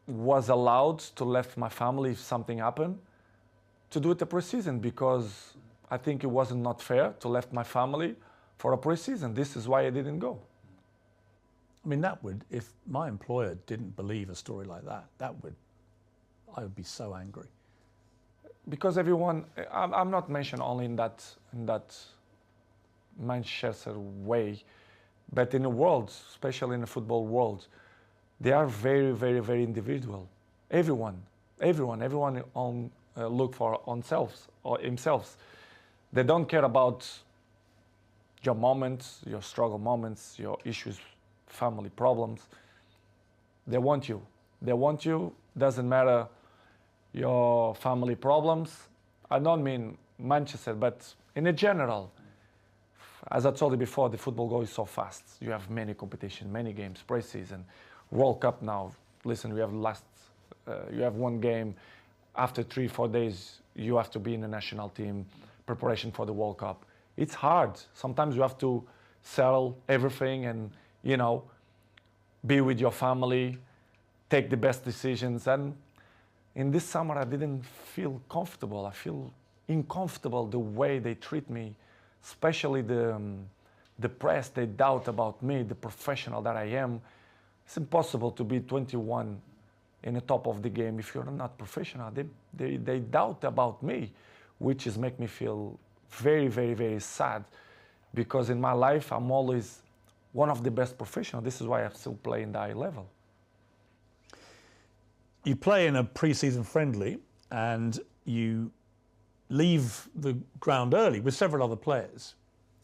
was allowed to leave my family if something happened, to do it a pre-season because I think it wasn't not fair to left my family for a pre-season. This is why I didn't go. I mean, that would, if my employer didn't believe a story like that, I would be so angry. Because everyone, I'm not mentioned only in that Manchester way, but in the world, especially in the football world, they are very, very, very individual. Everyone on look for themselves or themselves. They don't care about your moments, your struggle moments, your issues, family problems. They want you. They want you. Doesn't matter your family problems. I don't mean Manchester, but in a general. As I told you before, the football goes so fast. You have many competition, many games, pre-season, World Cup now. Listen, we have you have one game. After 3-4 days, you have to be in the national team, preparation for the World Cup. It's hard. Sometimes you have to sell everything and, be with your family, take the best decisions. And in this summer, I didn't feel comfortable. I feel uncomfortable the way they treat me, especially the press. They doubt about me, the professional that I am. It's impossible to be 21 in the top of the game if you're not professional. They doubt about me, which is make me feel very, very, very sad, because in my life I'm always one of the best professionals. This is why I'm still playing the high level. You play in a pre-season friendly and you leave the ground early with several other players,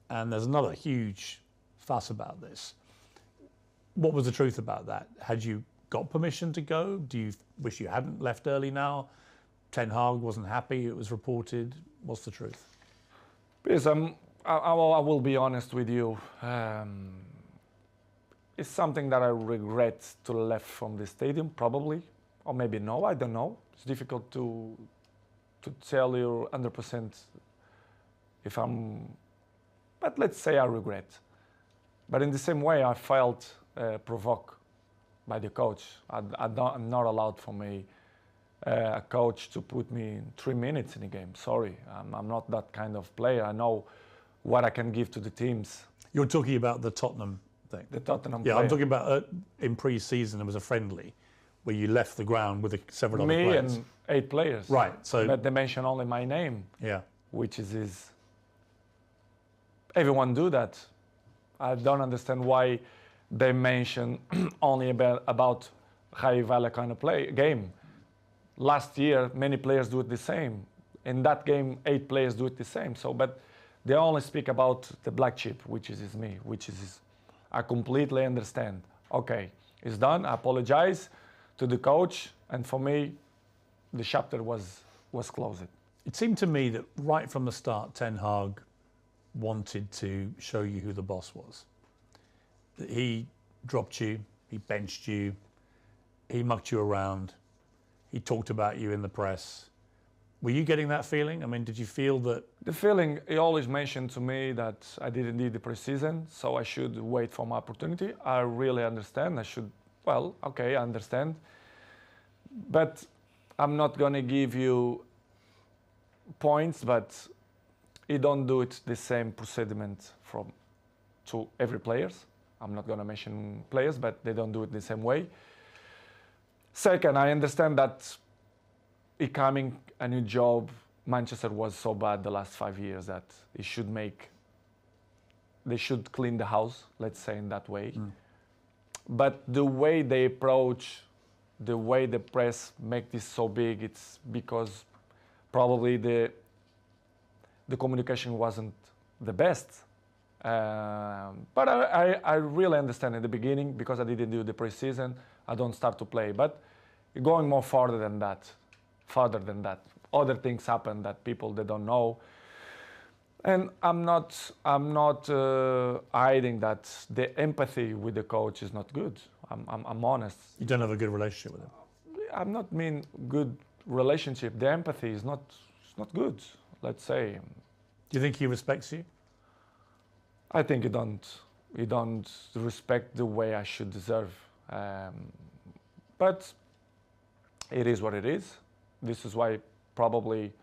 and there's another huge fuss about this. What was the truth about that? Had you got permission to go? Do you wish you hadn't left early now? Ten Hag wasn't happy, it was reported. What's the truth? Because I will be honest with you. It's something that I regret to left from the stadium, probably. Or maybe no, I don't know. It's difficult to tell you 100% if but let's say I regret. But in the same way, I felt provoked by the coach. I'm not allowed for me, a coach, to put me in 3 minutes in a game. Sorry, I'm not that kind of player. I know what I can give to the teams. You're talking about the Tottenham thing? The Tottenham Yeah, player. I'm talking about in pre-season, there was a friendly where you left the ground with several other players. Me and 8 players. Right. So, but they mention only my name. Yeah. Which is everyone do that. I don't understand why they mention only about high value kind of game. Last year, many players do it the same. In that game, 8 players do it the same. So, but they only speak about the black sheep, which is me, I completely understand. Okay, it's done. I apologize to the coach, and for me, the chapter was closed. It seemed to me that right from the start, Ten Hag wanted to show you who the boss was. That he dropped you, he benched you, he mucked you around, he talked about you in the press. Were you getting that feeling? I mean, did you feel that? The feeling, he always mentioned to me that I didn't need the preseason, so I should wait for my opportunity. I really understand. I understand. But I'm not going to give you points, but he don't do it the same procediment to every players. I'm not going to mention players, but they don't do it the same way. Second, I understand that becoming a new job, Manchester was so bad the last 5 years that they should clean the house, let's say in that way. But the way they approach, the way the press make this so big, it's because probably the communication wasn't the best. But I really understand in the beginning, because I didn't do the preseason, I don't start to play. But going more farther than that, other things happen that they don't know. And I'm not hiding that the empathy with the coach is not good. I'm honest. You don't have a good relationship with him? I'm not mean good relationship. The empathy is not good, let's say. Do you think he respects you? I think he don't respect the way I should deserve. But it is what it is. This is why probably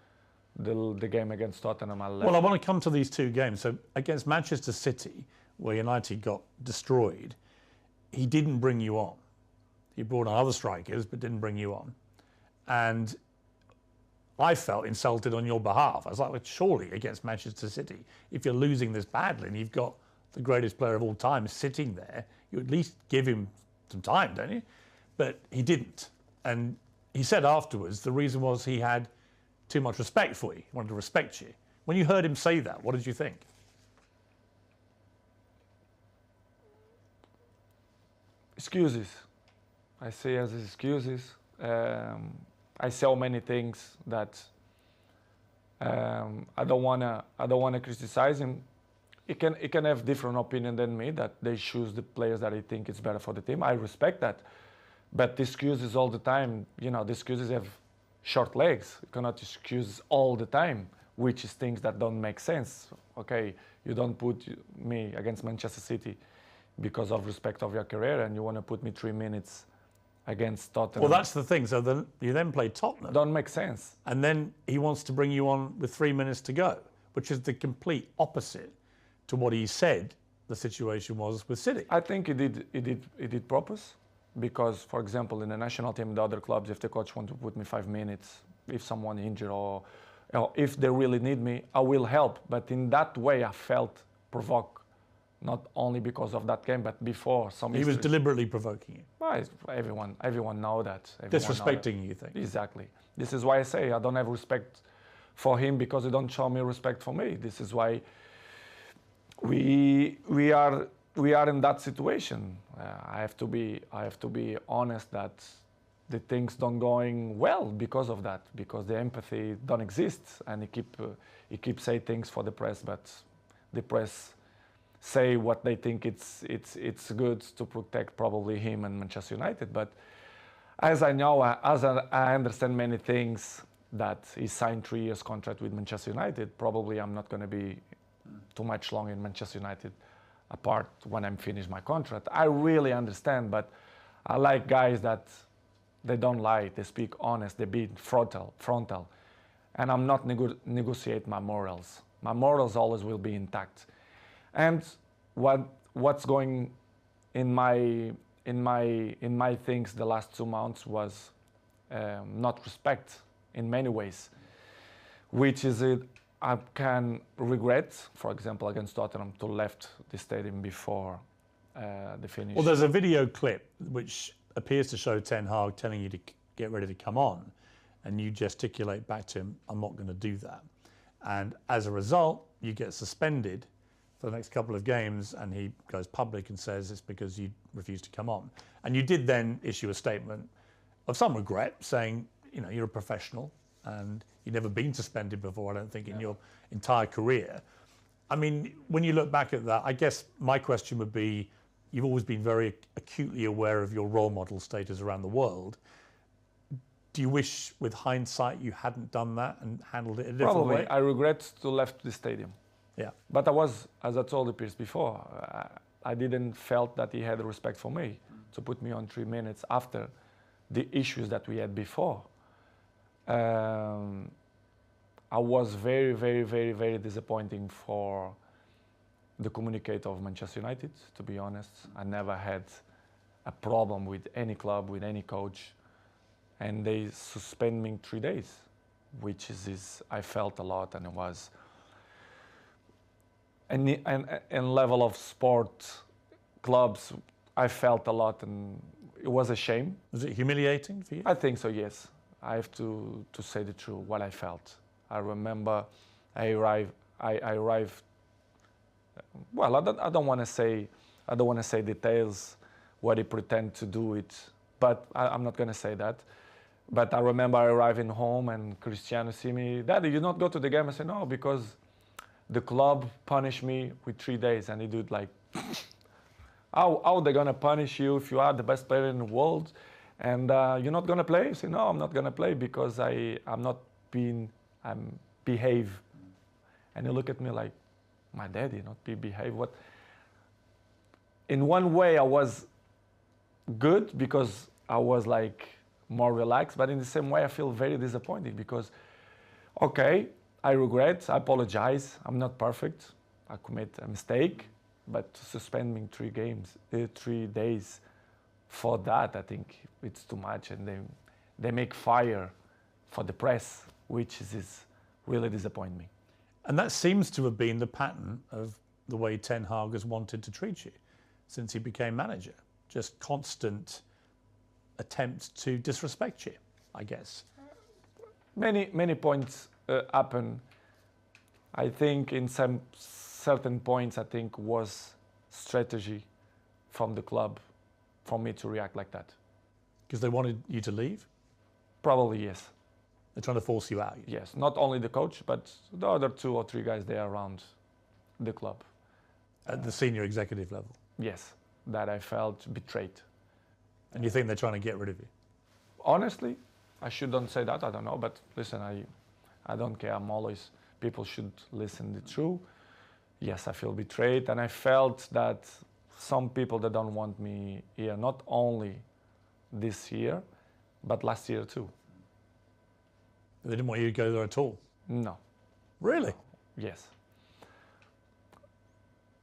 the game against Tottenham. I left. Well, I want to come to these two games. So against Manchester City, where United got destroyed, he didn't bring you on. He brought on other strikers, but didn't bring you on. And I felt insulted on your behalf. I was like, well, surely against Manchester City, if you're losing this badly and you've got the greatest player of all time sitting there, you at least give him some time, don't you? But he didn't. And he said afterwards the reason was he had too much respect for you. He wanted to respect you. When you heard him say that, what did you think? Excuses. I say as excuses. I say many things that I don't wanna criticize him. He can have different opinion than me, that they choose the players that I think is better for the team. I respect that. But the excuses all the time, you know, the excuses have short legs. You cannot excuse all the time, which is things that don't make sense. Okay, you don't put me against Manchester City because of respect of your career, and you want to put me 3 minutes against Tottenham. Well, that's the thing. So then you then play Tottenham. Don't make sense. And then he wants to bring you on with 3 minutes to go, which is the complete opposite to what he said the situation was with City. I think he did purpose, because, for example, in the national team, the other clubs, if the coach wants to put me 5 minutes, if someone injured or if they really need me, I will help. But in that way, I felt provoked, not only because of that game, but before some. He was deliberately provoking you. Well, everyone know that. Disrespecting you, you think? Exactly. This is why I say I don't have respect for him, because he don't show me respect for me. This is why we are in that situation. I have to be honest that the things don't going well because of that, because the empathy don't exist, and he keep saying things for the press, but the press say what they think it's good to protect probably him and Manchester United. But as I know, as I understand many things, that he signed 3 years contract with Manchester United. Probably I'm not going to be too much long in Manchester United, apart when I'm finished my contract. I really understand, but I like guys that they don't lie, they speak honest, they be frontal, and I'm not negotiate my morals. My morals always will be intact. And what's going in my things the last 2 months was not respect in many ways, which is I can regret, for example, against Tottenham, to left the stadium before the finish. Well, there's a video clip which appears to show Ten Hag telling you to get ready to come on, and you gesticulate back to him, I'm not going to do that. And as a result, you get suspended for the next couple of games, and he goes public and says it's because you refused to come on. And you did then issue a statement of some regret, saying, you know, you're a professional and you've never been suspended before, I don't think, in your entire career. I mean, when you look back at that, I guess my question would be, you've always been very acutely aware of your role model status around the world. Do you wish, with hindsight, you hadn't done that and handled it a different way? Probably. I regret to left the stadium. Yeah. But I was, as I told the Pierce before, I didn't felt that he had respect for me to put me on 3 minutes after the issues that we had before. I was very, very, very, very disappointing for the communicator of Manchester United, to be honest. I never had a problem with any club, with any coach, and they suspend me 3 days, which is I felt a lot, and it was. And level of sport clubs, I felt a lot, and it was a shame. Was it humiliating for you? I think so, yes. I have to say the truth, what I felt. I remember I arrived. Well, I don't want to say details what he pretend to do it, but I'm not going to say that. But I remember arriving home and Cristiano see me, Daddy, you not go to the game? I said, no, because the club punished me with 3 days. And he did like, how they gonna punish you if you are the best player in the world and you're not gonna play? I said, no, I'm not gonna play because I'm behave. And he looked at me like, my daddy, not behave. What? In one way, I was good because I was like more relaxed, but in the same way, I feel very disappointed because, okay, I regret, I apologize. I'm not perfect. I commit a mistake, but to suspend me 3 days for that, I think it's too much. And they make fire for the press, which is really disappoint me. And that seems to have been the pattern of the way Ten Hag has wanted to treat you since he became manager. Just constant attempts to disrespect you, I guess. Many points happen. I think in some certain points, I think was strategy from the club for me to react like that. Because they wanted you to leave? Probably yes. They're trying to force you out? Yes, not only the coach, but the other 2 or 3 guys there around the club. At the senior executive level? Yes, that I felt betrayed. And you think they're trying to get rid of you? Honestly, I shouldn't say that, I don't know, but listen, I don't care, I'm always, people should listen the truth. Yes, I feel betrayed, and I felt that some people that don't want me here, not only this year, but last year too. They didn't want you to go there at all? No. Really? Yes.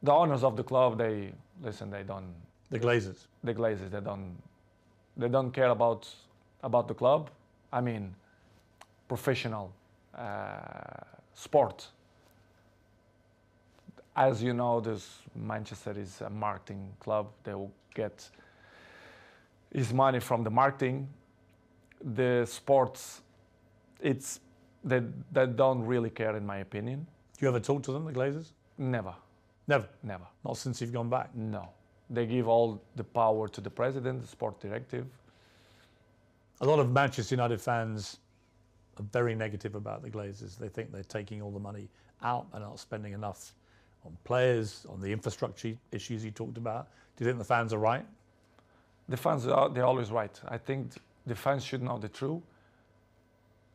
The owners of the club, they don't. The Glazers? The Glazers, they don't care about the club. I mean, professional sport. As you know, Manchester is a marketing club. They will get his money from the marketing. The sports, they don't really care, in my opinion. Do you ever talk to them, the Glazers? Never. Never? Never. Not since you've gone back? No. They give all the power to the president, the sport directive. A lot of Manchester United fans are very negative about the Glazers. They think they're taking all the money out and not spending enough on players, on the infrastructure issues you talked about. Do you think the fans are right? The fans, they're always right. I think the fans should know the truth,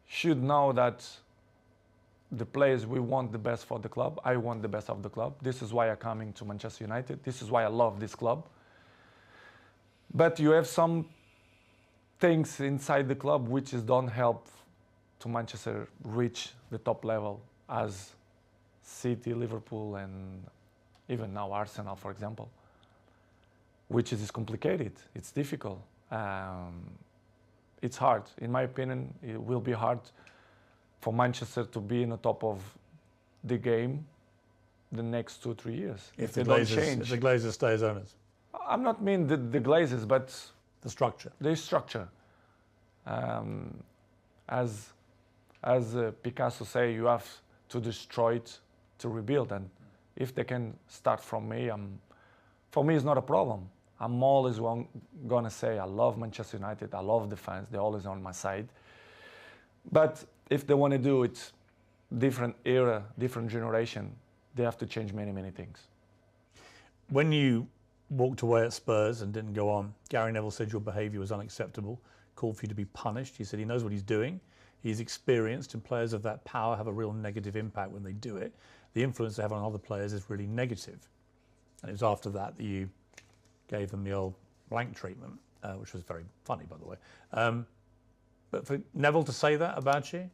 should know that the players, we want the best for the club. I want the best of the club. This is why I'm coming to Manchester United. This is why I love this club. But you have some things inside the club which don't help to Manchester reach the top level as City, Liverpool, and even now Arsenal, for example, which is complicated. It's difficult. It's hard. In my opinion, it will be hard for Manchester to be in the top of the game the next 2-3 years. If the Glazers stay as owners? I'm not mean the Glazers, but the structure. The structure. As Picasso say, you have to destroy it to rebuild. And if they can start from me, for me it's not a problem. I'm always going to say I love Manchester United, I love the fans, they're always on my side. But if they want to do it different era, different generation, they have to change many, many things. When you walked away at Spurs and didn't go on, Gary Neville said your behaviour was unacceptable, called for you to be punished. He said he knows what he's doing. He's experienced, and players of that power have a real negative impact when they do it. The influence they have on other players is really negative. And it was after that that you gave them the old blank treatment, which was very funny, by the way. But for Neville to say that about you?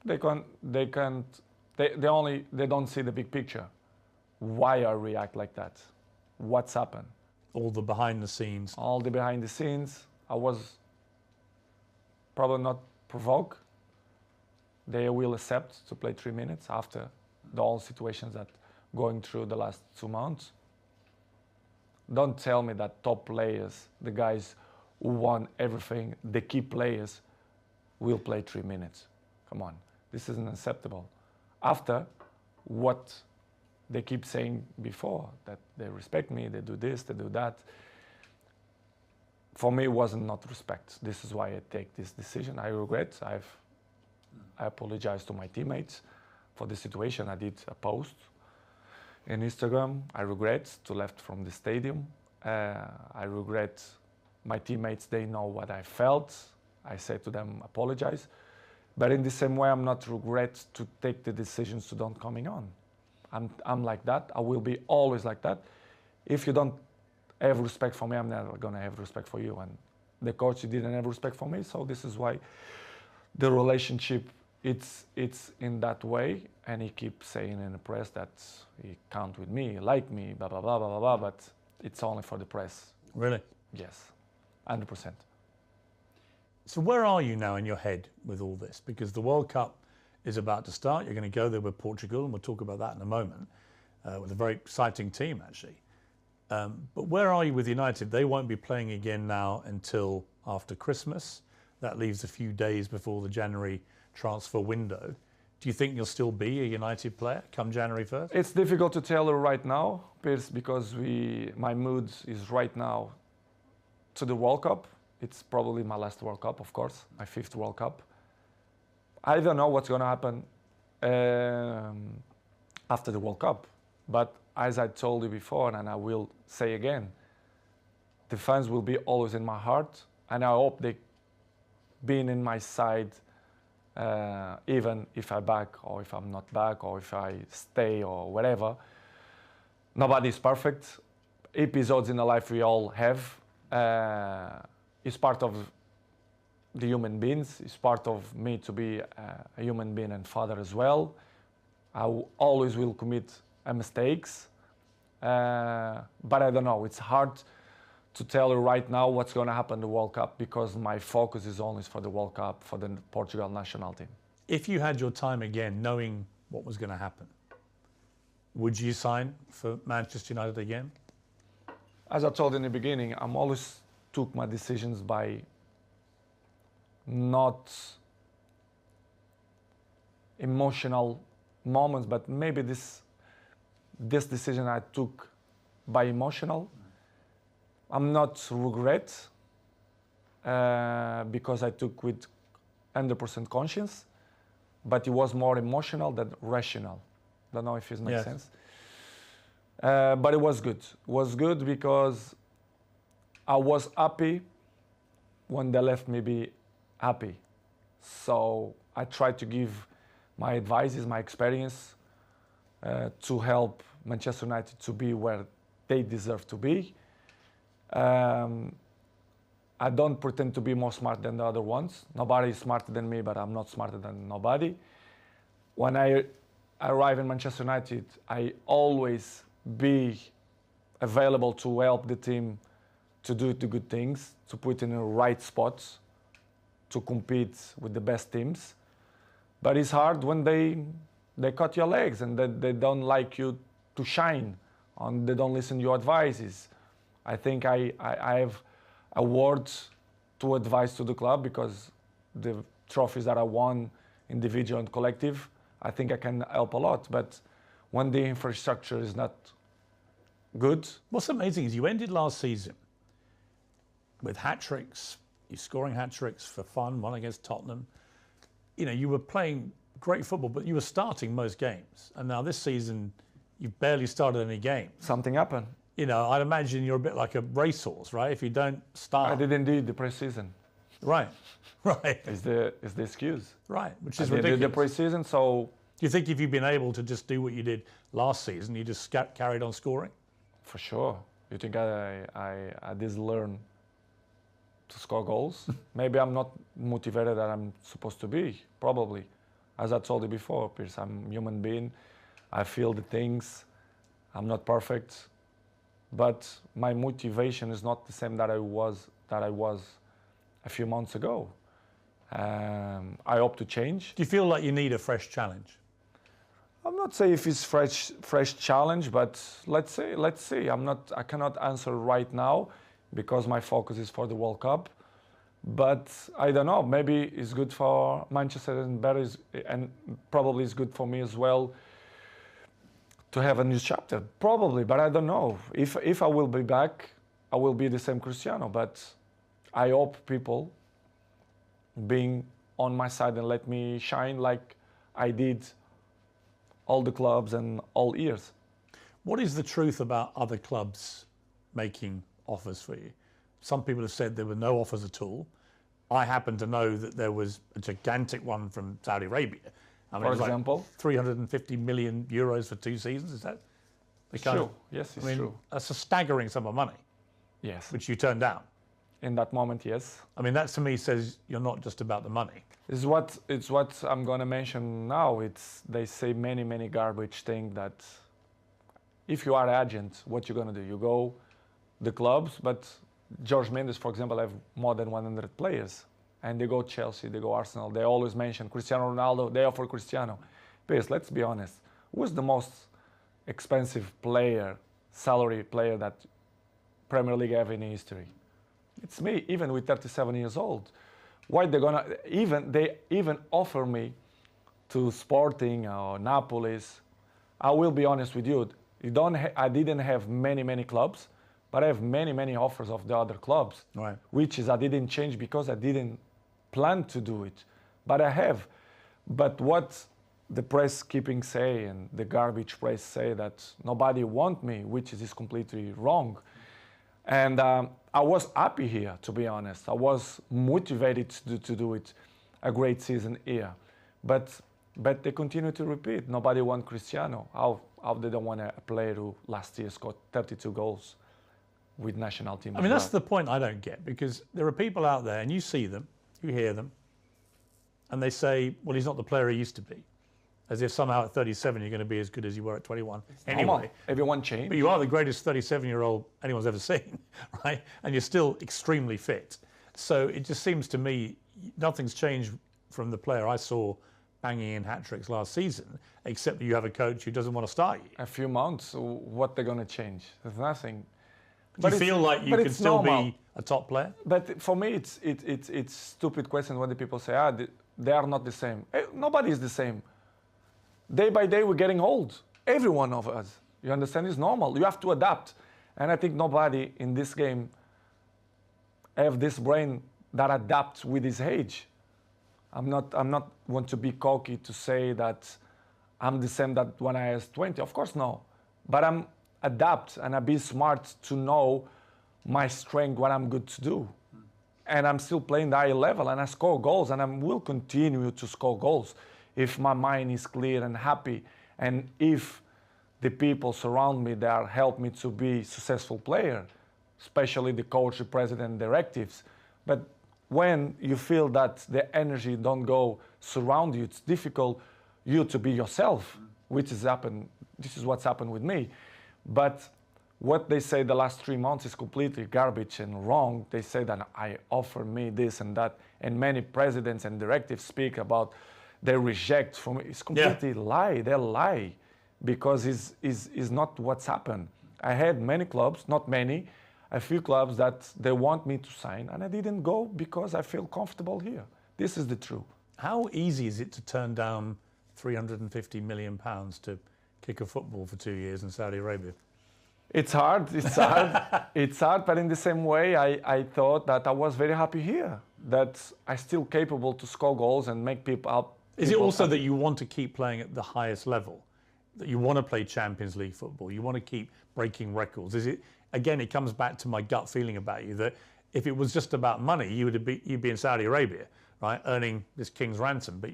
They don't see the big picture. Why I react like that? What's happened? All the behind the scenes. All the behind the scenes. I was probably not provoked. They will accept to play 3 minutes after the whole situations that going through the last 2 months. Don't tell me that top players, the guys who won everything, the key players, will play 3 minutes. Come on, this isn't acceptable. After what they keep saying before, that they respect me, they do this, they do that. For me, it wasn't not respect. This is why I take this decision. I regret. I apologize to my teammates for the situation. I did a post in Instagram. I regret to left from the stadium. I regret my teammates. They know what I felt. I say to them, apologize. But in the same way, I'm not regret to take the decisions to don't coming on. I'm like that. I will be always like that. If you don't have respect for me, I'm never going to have respect for you. And the coach didn't have respect for me, so this is why the relationship it's in that way, and he keeps saying in the press that he count with me, like me, blah blah blah blah blah blah. But it's only for the press. Really? Yes, 100%. So where are you now in your head with all this? Because the World Cup is about to start. You're going to go there with Portugal, and we'll talk about that in a moment, with a very exciting team, actually. But where are you with United? They won't be playing again now until after Christmas. That leaves a few days before the January transfer window. Do you think you'll still be a United player come January 1st? It's difficult to tell right now, Piers, because my mood is right now to the World Cup. It's probably my last World Cup, of course, my 5th World Cup. I don't know what's going to happen after the World Cup. But as I told you before, and I will say again, the fans will be always in my heart, and I hope they being in my side, even if I'm back or if I'm not back or if I stay or whatever. Nobody's perfect. Episodes in the life we all have. It's part of the human beings. It's part of me to be a human being and father as well. Always will commit mistakes, but I don't know. It's hard to tell you right now what's going to happen in the World Cup because my focus is always for the World Cup, for the Portugal national team. If you had your time again, knowing what was going to happen, would you sign for Manchester United again? As I told in the beginning, I'm always took my decisions by not emotional moments, but maybe this decision I took by emotional. I'm not regret because I took with 100% conscience, but it was more emotional than rational. Don't know if it makes sense. But it was good. It was good because I was happy when they left me be happy. So I tried to give my advices, my experience to help Manchester United to be where they deserve to be. I don't pretend to be more smart than the other ones. Nobody is smarter than me, but I'm not smarter than nobody. When I arrive in Manchester United, I always be available to help the team to do the good things, to put in the right spots, to compete with the best teams. But it's hard when they cut your legs and they don't like you to shine, and they don't listen to your advices. I think I have a word to advise to the club because the trophies that I won, individual and collective, I think I can help a lot. But when the infrastructure is not good. What's amazing is you ended last season with hat-tricks. You're scoring hat-tricks for fun, one against Tottenham. You know, you were playing great football, but you were starting most games. And now this season, you've barely started any games. Something happened. You know, I'd imagine you're a bit like a racehorse, right? If you don't start. I didn't do the pre-season. Right, right. Is the excuse. Right, which is I ridiculous. did the pre-season, so. Do you think if you'd been able to just do what you did last season, you just carried on scoring? For sure. You think I did learn to score goals? Maybe I'm not motivated that I'm supposed to be, probably. As I told you before, Piers, I'm a human being. I feel the things. I'm not perfect. But my motivation is not the same that I was a few months ago. I hope to change. Do you feel like you need a fresh challenge? I'm not saying if it's fresh challenge, but let's see. I cannot answer right now because my focus is for the World Cup. But I don't know. Maybe it's good for Manchester and probably it's good for me as well to have a new chapter. Probably, but I don't know. If I will be back, I will be the same Cristiano. But I hope people being on my side and let me shine like I did all the clubs and all years. What is the truth about other clubs making offers for you? Some people have said there were no offers at all. I happen to know that there was a gigantic one from Saudi Arabia. I mean, for example? Like 350 million euros for 2 seasons, is that the kind true. Yes, it's true. That's a staggering sum of money. Yes. Which you turned down. In that moment, yes. I mean, that to me says you're not just about the money. It's what I'm gonna mention now. They say many garbage things that if you are agent, what you're gonna do? You go the clubs, but George Mendes, for example, have more than 100 players, and they go Chelsea, they go Arsenal. They always mention Cristiano Ronaldo. They offer Cristiano. Please, let's be honest. Who's the most expensive player, salary player that Premier League have in history? It's me, even with 37 years old. Why they gonna they even offer me to Sporting or Napolis? I will be honest with you. I didn't have many clubs, but I have many offers of the other clubs. Right. Which is I didn't change because I didn't plan to do it, but I have. But what the press keeping say and the garbage press say that nobody want me, which is completely wrong. And I was happy here, to be honest. I was motivated to do it, a great season here. But they continue to repeat. Nobody want Cristiano. How they don't want a player who last year scored 32 goals with national team? I mean, that's the point I don't get, because there are people out there, and you see them, you hear them, and they say, well, he's not the player he used to be. As if somehow at 37 you're going to be as good as you were at 21. Anyway, everyone changed. But you are the greatest 37-year-old anyone's ever seen, right? And you're still extremely fit. So it just seems to me nothing's changed from the player I saw banging in hat-tricks last season, except that you have a coach who doesn't want to start you. A few months, what they're going to change? There's nothing. Do you feel like you can still be a top player? But for me, it's stupid question when the people say, they are not the same. Nobody is the same. Day by day, we're getting old. Every one of us. You understand? It's normal. You have to adapt. And I think nobody in this game have this brain that adapts with his age. I'm not want to be cocky to say that I'm the same that when I was 20. Of course, no. But I'm adapt and I be smart to know my strength, what I'm good to do. And I'm still playing the high level and I score goals and I will continue to score goals if my mind is clear and happy, and if the people surround me that help me to be a successful player, especially the coach, the president, directives. But when you feel that the energy don't go surround you, it's difficult you to be yourself, which has happened. This is what's happened with me. But what they say the last 3 months is completely garbage and wrong. They say that I offer me this and that, and many presidents and directives speak about they reject from it. It's completely lie. They lie because it's not what's happened. I had many clubs, not many, a few clubs that they want me to sign, and I didn't go because I feel comfortable here. This is the truth. How easy is it to turn down £350 million to kick a football for 2 years in Saudi Arabia? It's hard. It's hard. It's hard. But in the same way, I thought that I was very happy here, that I'm still capable to score goals and make people up. Is it also that you want to keep playing at the highest level? That you want to play Champions League football? You want to keep breaking records? Is it, again, it comes back to my gut feeling about you, that if it was just about money, you'd be in Saudi Arabia, right, earning this king's ransom. But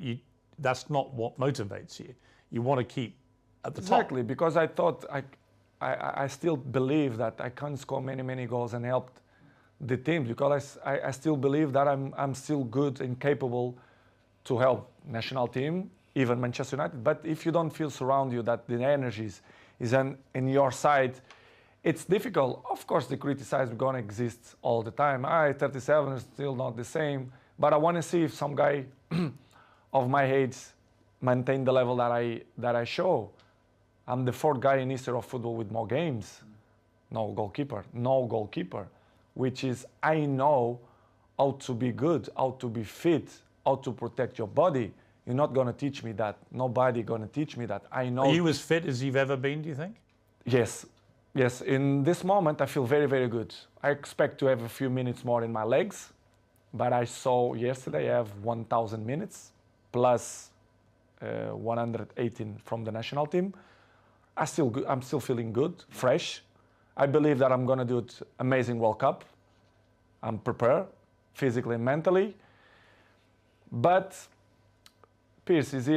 that's not what motivates you. You want to keep at the top. Exactly, because I thought I still believe that I can score many goals and help the team, because I still believe that I'm still good and capable to help national team, even Manchester United. But if you don't feel surround you that the energies is in your side, it's difficult. Of course, the criticism is going to exist all the time. 37 is still not the same, but I want to see if some guy of my age maintain the level that I show. I'm the fourth guy in history of football with more games. No goalkeeper, which is I know how to be good, how to be fit, how to protect your body. You're not going to teach me that. Nobody going to teach me that. I know. Are you as fit as you've ever been, do you think? Yes. In this moment, I feel very good. I expect to have a few minutes more in my legs, but I saw yesterday I have 1,000 minutes plus 118 from the national team. I'm still feeling good, fresh. I believe that I'm going to do it amazing World Cup. I'm prepared physically and mentally. But Piers, it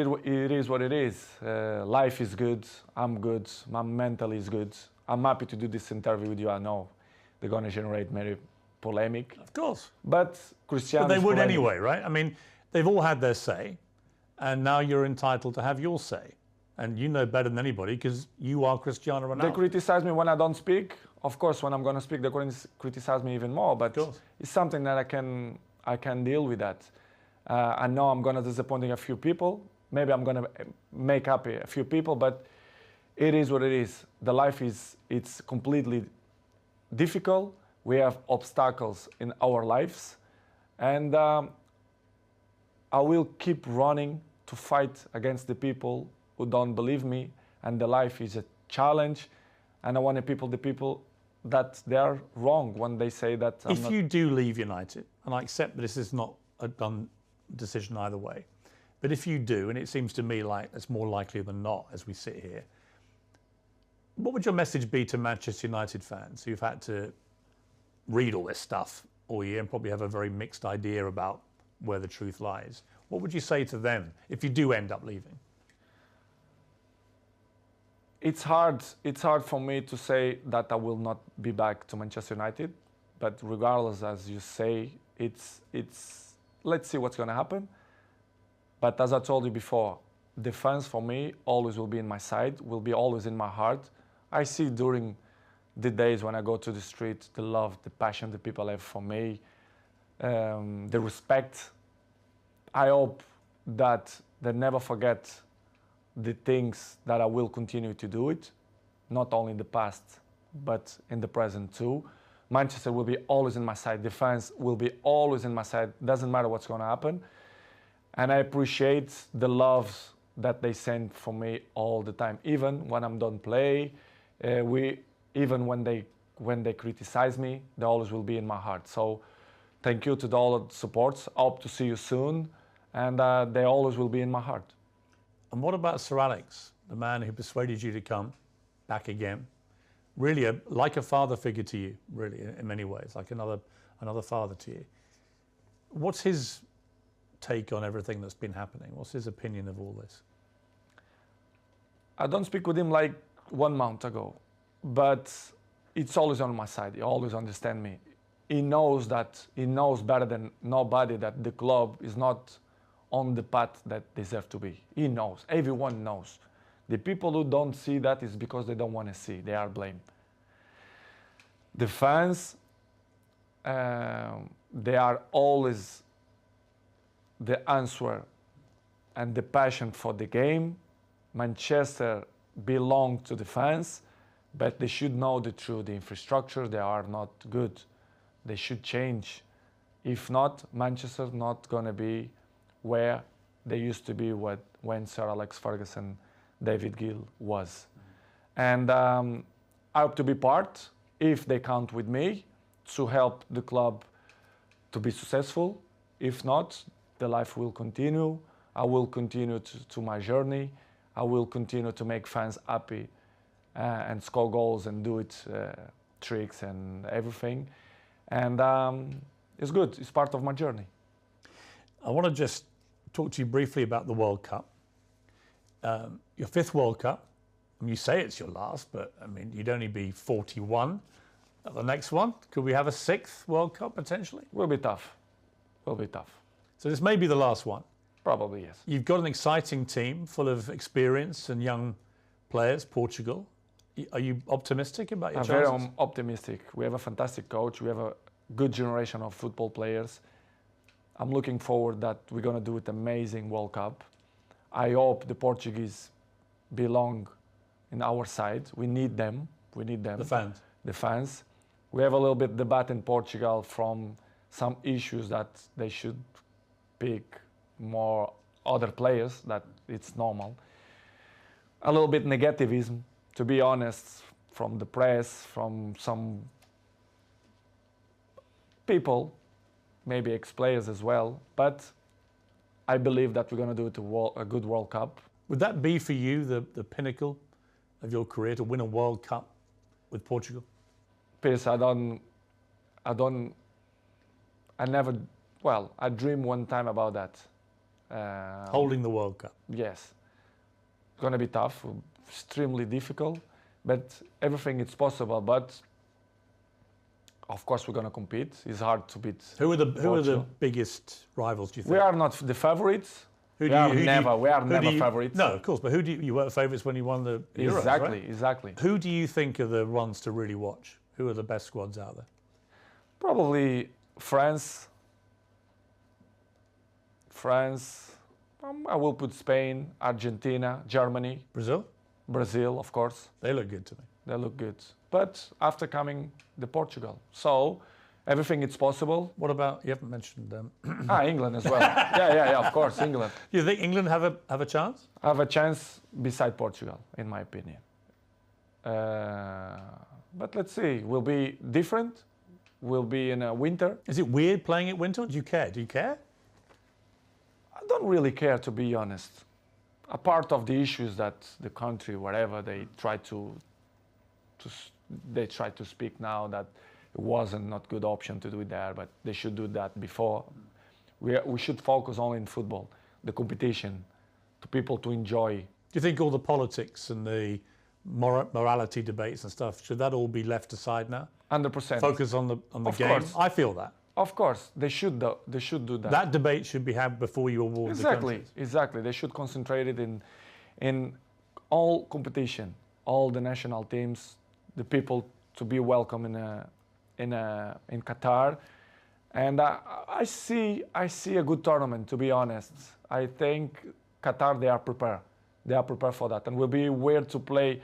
is what it is. Life is good. I'm good. My mental is good. I'm happy to do this interview with you. I know they're going to generate many polemic. Of course. But Cristiano. But they would polemic. anyway, right? I mean, they've all had their say, and now you're entitled to have your say. And you know better than anybody because you are Cristiano Ronaldo. They criticize me when I don't speak. Of course, when I'm going to speak, they criticize me even more. But it's something that I can deal with that. I know I'm going to disappoint a few people. Maybe I'm going to make happy a few people, but it is what it is. The life it's completely difficult. We have obstacles in our lives, and I will keep running to fight against the people who don't believe me, and the life is a challenge, and I want the people that they are wrong when they say that if you do leave United, and I accept that this is not a done decision either way, but if you do, and it seems to me like it's more likely than not as we sit here, what would your message be to Manchester United fans who've had to read all this stuff all year and probably have a very mixed idea about where the truth lies? What would you say to them if you do end up leaving? It's hard for me to say that I will not be back to Manchester United, but regardless, as you say, it's let's see what's going to happen. But as I told you before, the fans for me always will be in my side, will be always in my heart. I see during the days when I go to the street, the love, the passion the people have for me, the respect. I hope that they never forget the things that I will continue to do it, not only in the past, but in the present too. Manchester will be always in my side. The fans will be always in my side. Doesn't matter what's going to happen. And I appreciate the love that they send for me all the time. Even when I'm done play, even when they criticize me, they always will be in my heart. So thank you to all the supports. I hope to see you soon. And they always will be in my heart. And what about Sir Alex, the man who persuaded you to come back again? Really, like a father figure to you, really, in many ways, like another father to you. What's his take on everything that's been happening? What's his opinion of all this? I don't speak with him like 1 month ago, but it's always on my side. He always understands me. He knows better than nobody that the club is not on the path that deserve to be. He knows. Everyone knows. The people who don't see that is because they don't want to see. They are blamed. The fans, they are always the answer and the passion for the game. Manchester belongs to the fans, but they should know the truth. The infrastructure, they are not good. They should change. If not, Manchester not going to be where they used to be when Sir Alex Ferguson, David Gill was. And I hope to be part, if they count with me, to help the club to be successful. If not, the life will continue. I will continue to my journey. I will continue to make fans happy and score goals and do it, tricks and everything. And it's good. It's part of my journey. I want to just talk to you briefly about the World Cup. Your 5th World Cup. I mean, you say it's your last, but I mean, you'd only be 41 at the next one. Could we have a 6th World Cup potentially? Will be tough. Will be tough. So this may be the last one. Probably, yes. You've got an exciting team full of experience and young players, Portugal. Are you optimistic about your chances? I'm very optimistic. We have a fantastic coach. We have a good generation of football players. I'm looking forward that we're going to do an amazing World Cup. I hope the Portuguese belong in our side. We need them. We need them. The fans. The fans. We have a little bit debate in Portugal from some issues that they should pick more other players, that it's normal. A little bit negativism, to be honest, from the press, from some people, maybe ex-players as well, but I believe that we're going to do it a good World Cup. Would that be for you the pinnacle of your career, to win a World Cup with Portugal? Piers, I dreamed one time about that. Holding the World Cup? Yes. It's going to be tough, extremely difficult, but everything is possible. But Of course, we're going to compete. It's hard to beat. Who are the Portugal. biggest rivals, do you think? We are not the favorites. Who We are never you- favorites. No, of course, but who do you were favourites when you won the Euros, Exactly, right? exactly. Who do you think are the ones to really watch? Who are the best squads out there? Probably France. I will put Spain, Argentina, Germany, Brazil? Brazil, of course. They look good to me. They look good. But after coming the Portugal. So everything is possible. What about, you haven't mentioned, England as well. yeah, of course, England. do you think England have a chance? Have a chance beside Portugal, in my opinion. But let's see. Will be different. Will be in a winter. Is it weird playing at winter? Do you care? Do you care? I don't really care, to be honest. A part of the issues that the country, wherever they try to speak now that it wasn't not good option to do it there, but they should do that before. We should focus only in football, the competition, to people to enjoy. Do you think all the politics and the morality debates and stuff, should that all be left aside now? 100%. Focus on the Of game? course. I feel that. Of course, they should do that. That debate should be had before you award the countries. Exactly. They should concentrate it in all competition, all the national teams, the people to be welcome in Qatar, and I see a good tournament. To be honest, I think Qatar they are prepared. They are prepared for that, and will be weird to play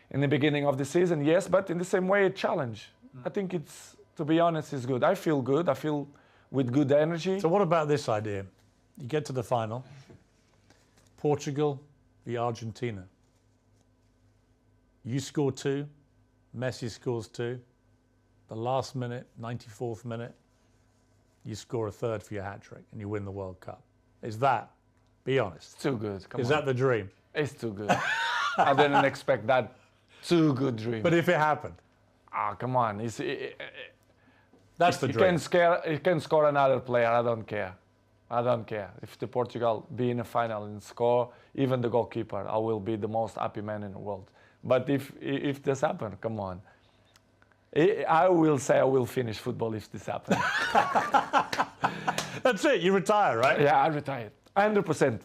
in the beginning of the season. Yes, but in the same way, a challenge. I think it's. To be honest, it's good. I feel good. I feel with good energy. So what about this idea? You get to the final, Portugal v Argentina. You score 2, Messi scores 2. The last minute, 94th minute, you score a third for your hat-trick and you win the World Cup. Is that, be honest, It's too good. Is that the dream? It's too good. I didn't expect that. Too good dream. But if it happened, Come on. that's the dream. He can score another player. I don't care. If the Portugal be in a final and score, even the goalkeeper, I will be the most happy man in the world. But if this happens, come on. I will say I will finish football if this happens. That's it. You retire, right? Yeah, I retired. 100%.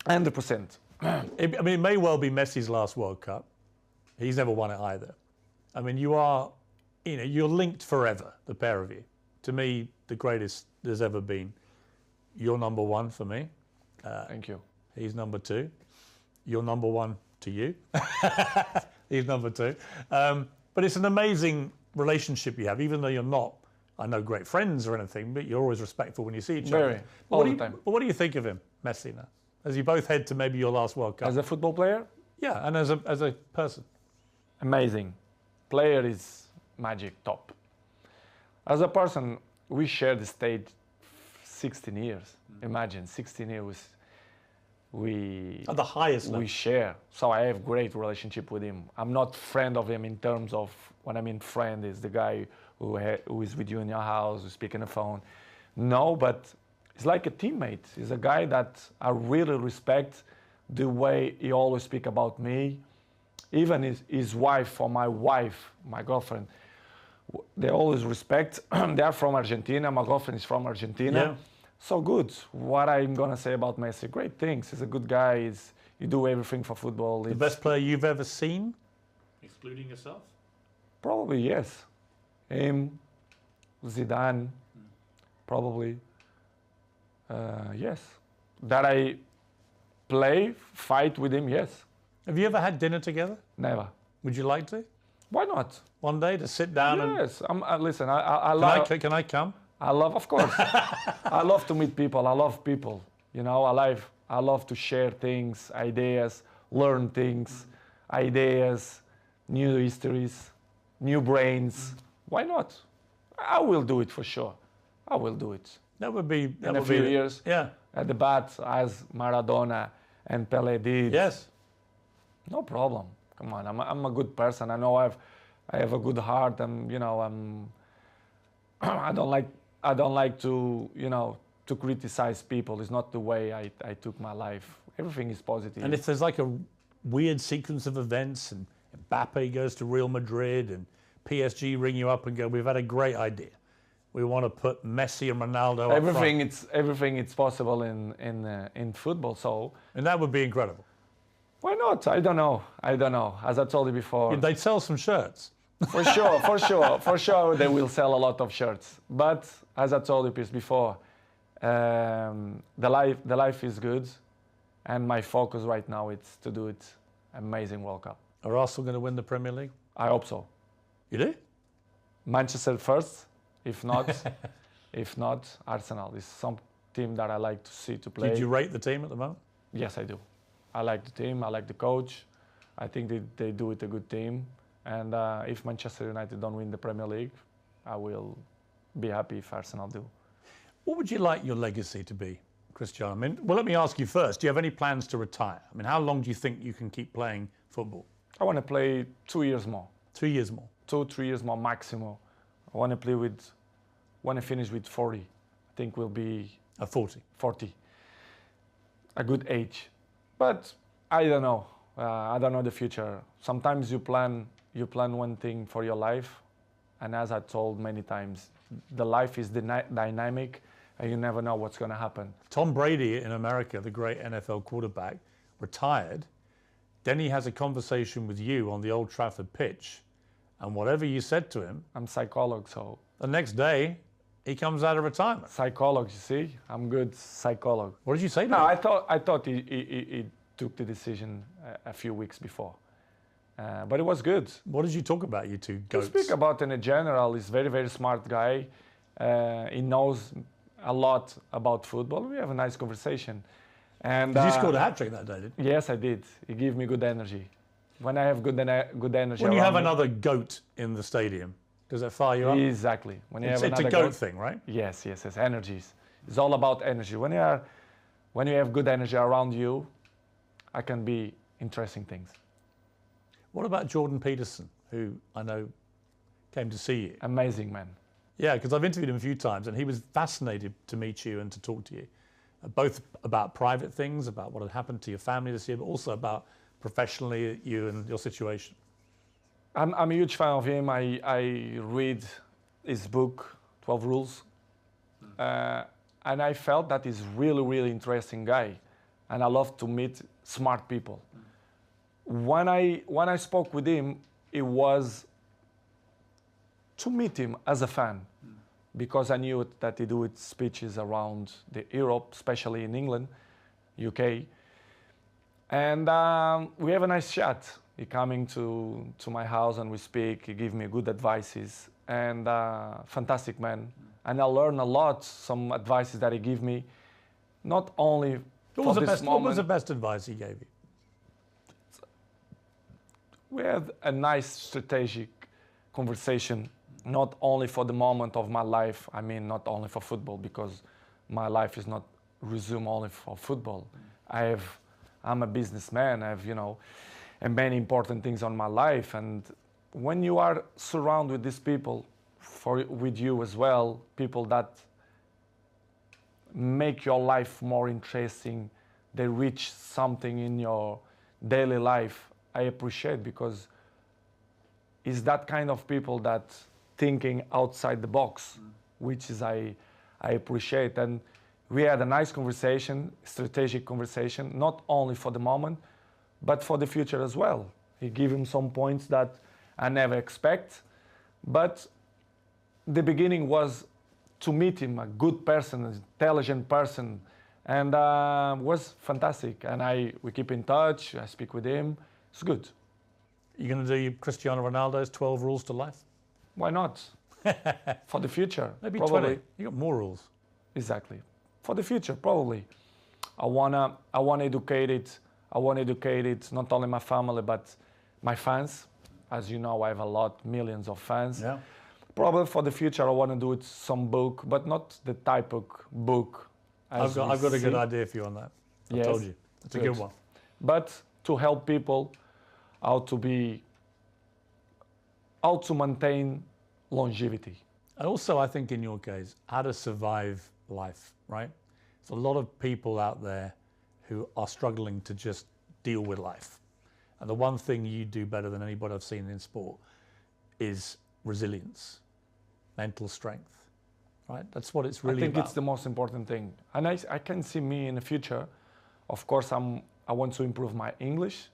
100%. I mean, it may well be Messi's last World Cup. He's never won it either. I mean, you're linked forever, the pair of you. To me, the greatest there's ever been. You're number 1 for me. Thank you. He's number 2. You're number 1 to you. He's number 2. But it's an amazing relationship you have, even though you're not, I know, great friends or anything, but you're always respectful when you see each other. All the time. But what do you think of him, Messi, now? As you both head to maybe your last World Cup. As a football player? Yeah, and as a person. Amazing. Player is magic, top. As a person, we share the stage 16 years. Imagine, 16 years At the highest level. we share. So I have great relationship with him. I'm not friend of him in terms of, when I mean friend, is the guy who is with you in your house, who speak on the phone. No, but he's like a teammate. He's a guy that I really respect the way he always speak about me. Even his wife or my girlfriend, they always respect. They are from Argentina. My girlfriend is from Argentina. Yeah. So good. What I'm going to say about Messi, great things. He's a good guy. You do everything for football. The best player you've ever seen? Excluding yourself? Probably, yes. Him, Zidane, probably. Yes. That I fight with him, yes. Have you ever had dinner together? Never. Would you like to? Why not? One day to sit down Yes. Listen, I love... Can I come? I love, of course. I love to meet people. I love people. You know, I love to share things, ideas, learn things, ideas, new histories, new brains. Why not? I will do it for sure. I will do it. That would be... In a few years. Yeah. At the bat, as Maradona and Pelé did. Yes. No problem. Come on, I'm a good person. I know I have a good heart. I don't like to to criticize people. It's not the way I took my life. Everything is positive. And if there's like a weird sequence of events and Mbappe goes to Real Madrid and PSG ring you up and go, we've had a great idea. We want to put Messi and Ronaldo up front. Everything it's possible in football. So, And that would be incredible. why not? I don't know. As I told you before, They'd sell some shirts. for sure, they will sell a lot of shirts. But as I told you before, the life is good, and my focus right now is to do it amazing World Cup. Are Arsenal going to win the Premier League? I hope so. You do? Manchester first, if not, Arsenal is some team that I like to see to play. Did you rate the team at the moment? Yes, I do. I like the team. I like the coach. I think they do it a good team. And if Manchester United don't win the Premier League, I will be happy if Arsenal do. What would you like your legacy to be, Cristiano? I mean, well, let me ask you first. Do you have any plans to retire? I mean, how long do you think you can keep playing football? I want to play 2 years more. 2 years more? 2-3 years more maximum. I want to play when I finish with 40. I think we'll be... 40? 40. A good age. But I don't know. I don't know the future. Sometimes you plan one thing for your life. And as I told many times, the life is dynamic and you never know what's going to happen. Tom Brady in America, the great NFL quarterback, retired. Then he has a conversation with you on the Old Trafford pitch. And whatever you said to him... I'm psychologist, so... The next day, he comes out of retirement. Psychologist, you see? I'm good psychologist. What did you say to him? No, I thought he took the decision a few weeks before. But it was good. What did you talk about, you two goats? To speak about in general, he's a very, very smart guy. He knows a lot about football. We have a nice conversation. And you scored a hat-trick that day, didn't you? Yes, I did. He gave me good energy. When I have good energy when you have another goat in the stadium, does that fire you up? Exactly. When you it's have a goat thing, right? Yes. Energies. It's all about energy. When you have good energy around you, I can be interesting things. What about Jordan Peterson, who I know came to see you? Amazing man. Yeah, because I've interviewed him a few times, and he was fascinated to meet you and to talk to you, both about private things, about what had happened to your family this year, but also about professionally you and your situation. I'm a huge fan of him. I read his book, 12 Rules, and I felt that he's really, really interesting guy, and I love to meet smart people. When I spoke with him, it was to meet him as a fan, because I knew that he do speeches around Europe, especially in England, UK, and we have a nice chat. He coming to my house and we speak. He give me good advices, and fantastic man. And I learn a lot, some advices that he give me, not only for this moment. What was the best advice he gave you? We had a nice strategic conversation, not only for the moment of my life. I mean, not only for football, because my life is not resumed only for football. I'm a businessman. I have, and many important things on my life. And when you are surrounded with these people, with you as well, people that make your life more interesting, they reach something in your daily life, I appreciate, because it's that kind of people that thinking outside the box, which is I appreciate. And we had a nice conversation, strategic conversation, not only for the moment, but for the future as well. He gave him some points that I never expect, but the beginning was to meet him, a good person, an intelligent person, and was fantastic. And we keep in touch. I speak with him. It's good. You're going to do Cristiano Ronaldo's 12 rules to life? Why not? For the future, maybe probably. 20. You got more rules. Exactly. For the future, probably. I wanna educate it. I want to educate it, not only my family, but my fans. As you know, I have millions of fans. Yeah. Probably for the future, I want to do it some book, but not the type of book. I've got a good idea for you on that. I told you. It's a good one. But to help people how to maintain longevity. And also, I think in your case, how to survive life, right? There's a lot of people out there who are struggling to just deal with life. And the one thing you do better than anybody I've seen in sport is resilience, mental strength, right? That's what it's really I think about. it's the most important thing. And I can see me in the future. Of course, I want to improve my English.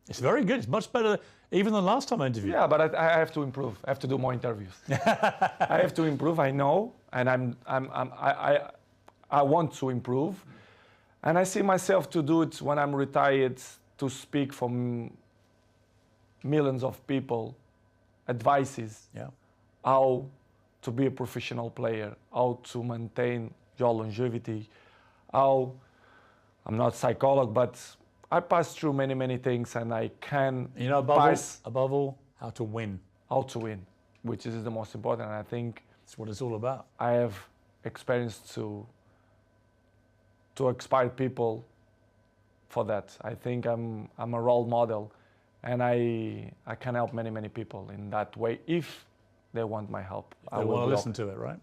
It's very good. It's much better even than last time I interviewed. Yeah, but I have to improve. I have to do more interviews. I have to improve. I know, and I want to improve, and I see myself to do it when I'm retired, to speak for millions of people, advices, Yeah. how to be a professional player, how to maintain your longevity, how I'm not a psychologist, but I passed through many things, and I can above all, how to win. how to win, which is the most important. And I think That's what it's all about. I have experience to inspire people for that. I think I'm a role model, and I can help many people in that way if they want my help. They want to listen to it, right?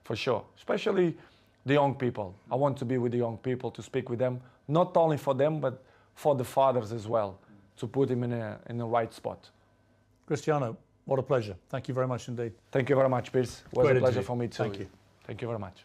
For sure, especially the young people. I want to be with the young people, to speak with them, not only for them, but for the fathers as well, to put them in the right spot. Cristiano, what a pleasure. Thank you very much indeed. Thank you very much, Piers. It was Great a pleasure interview. for me too. Thank you. Thank you very much.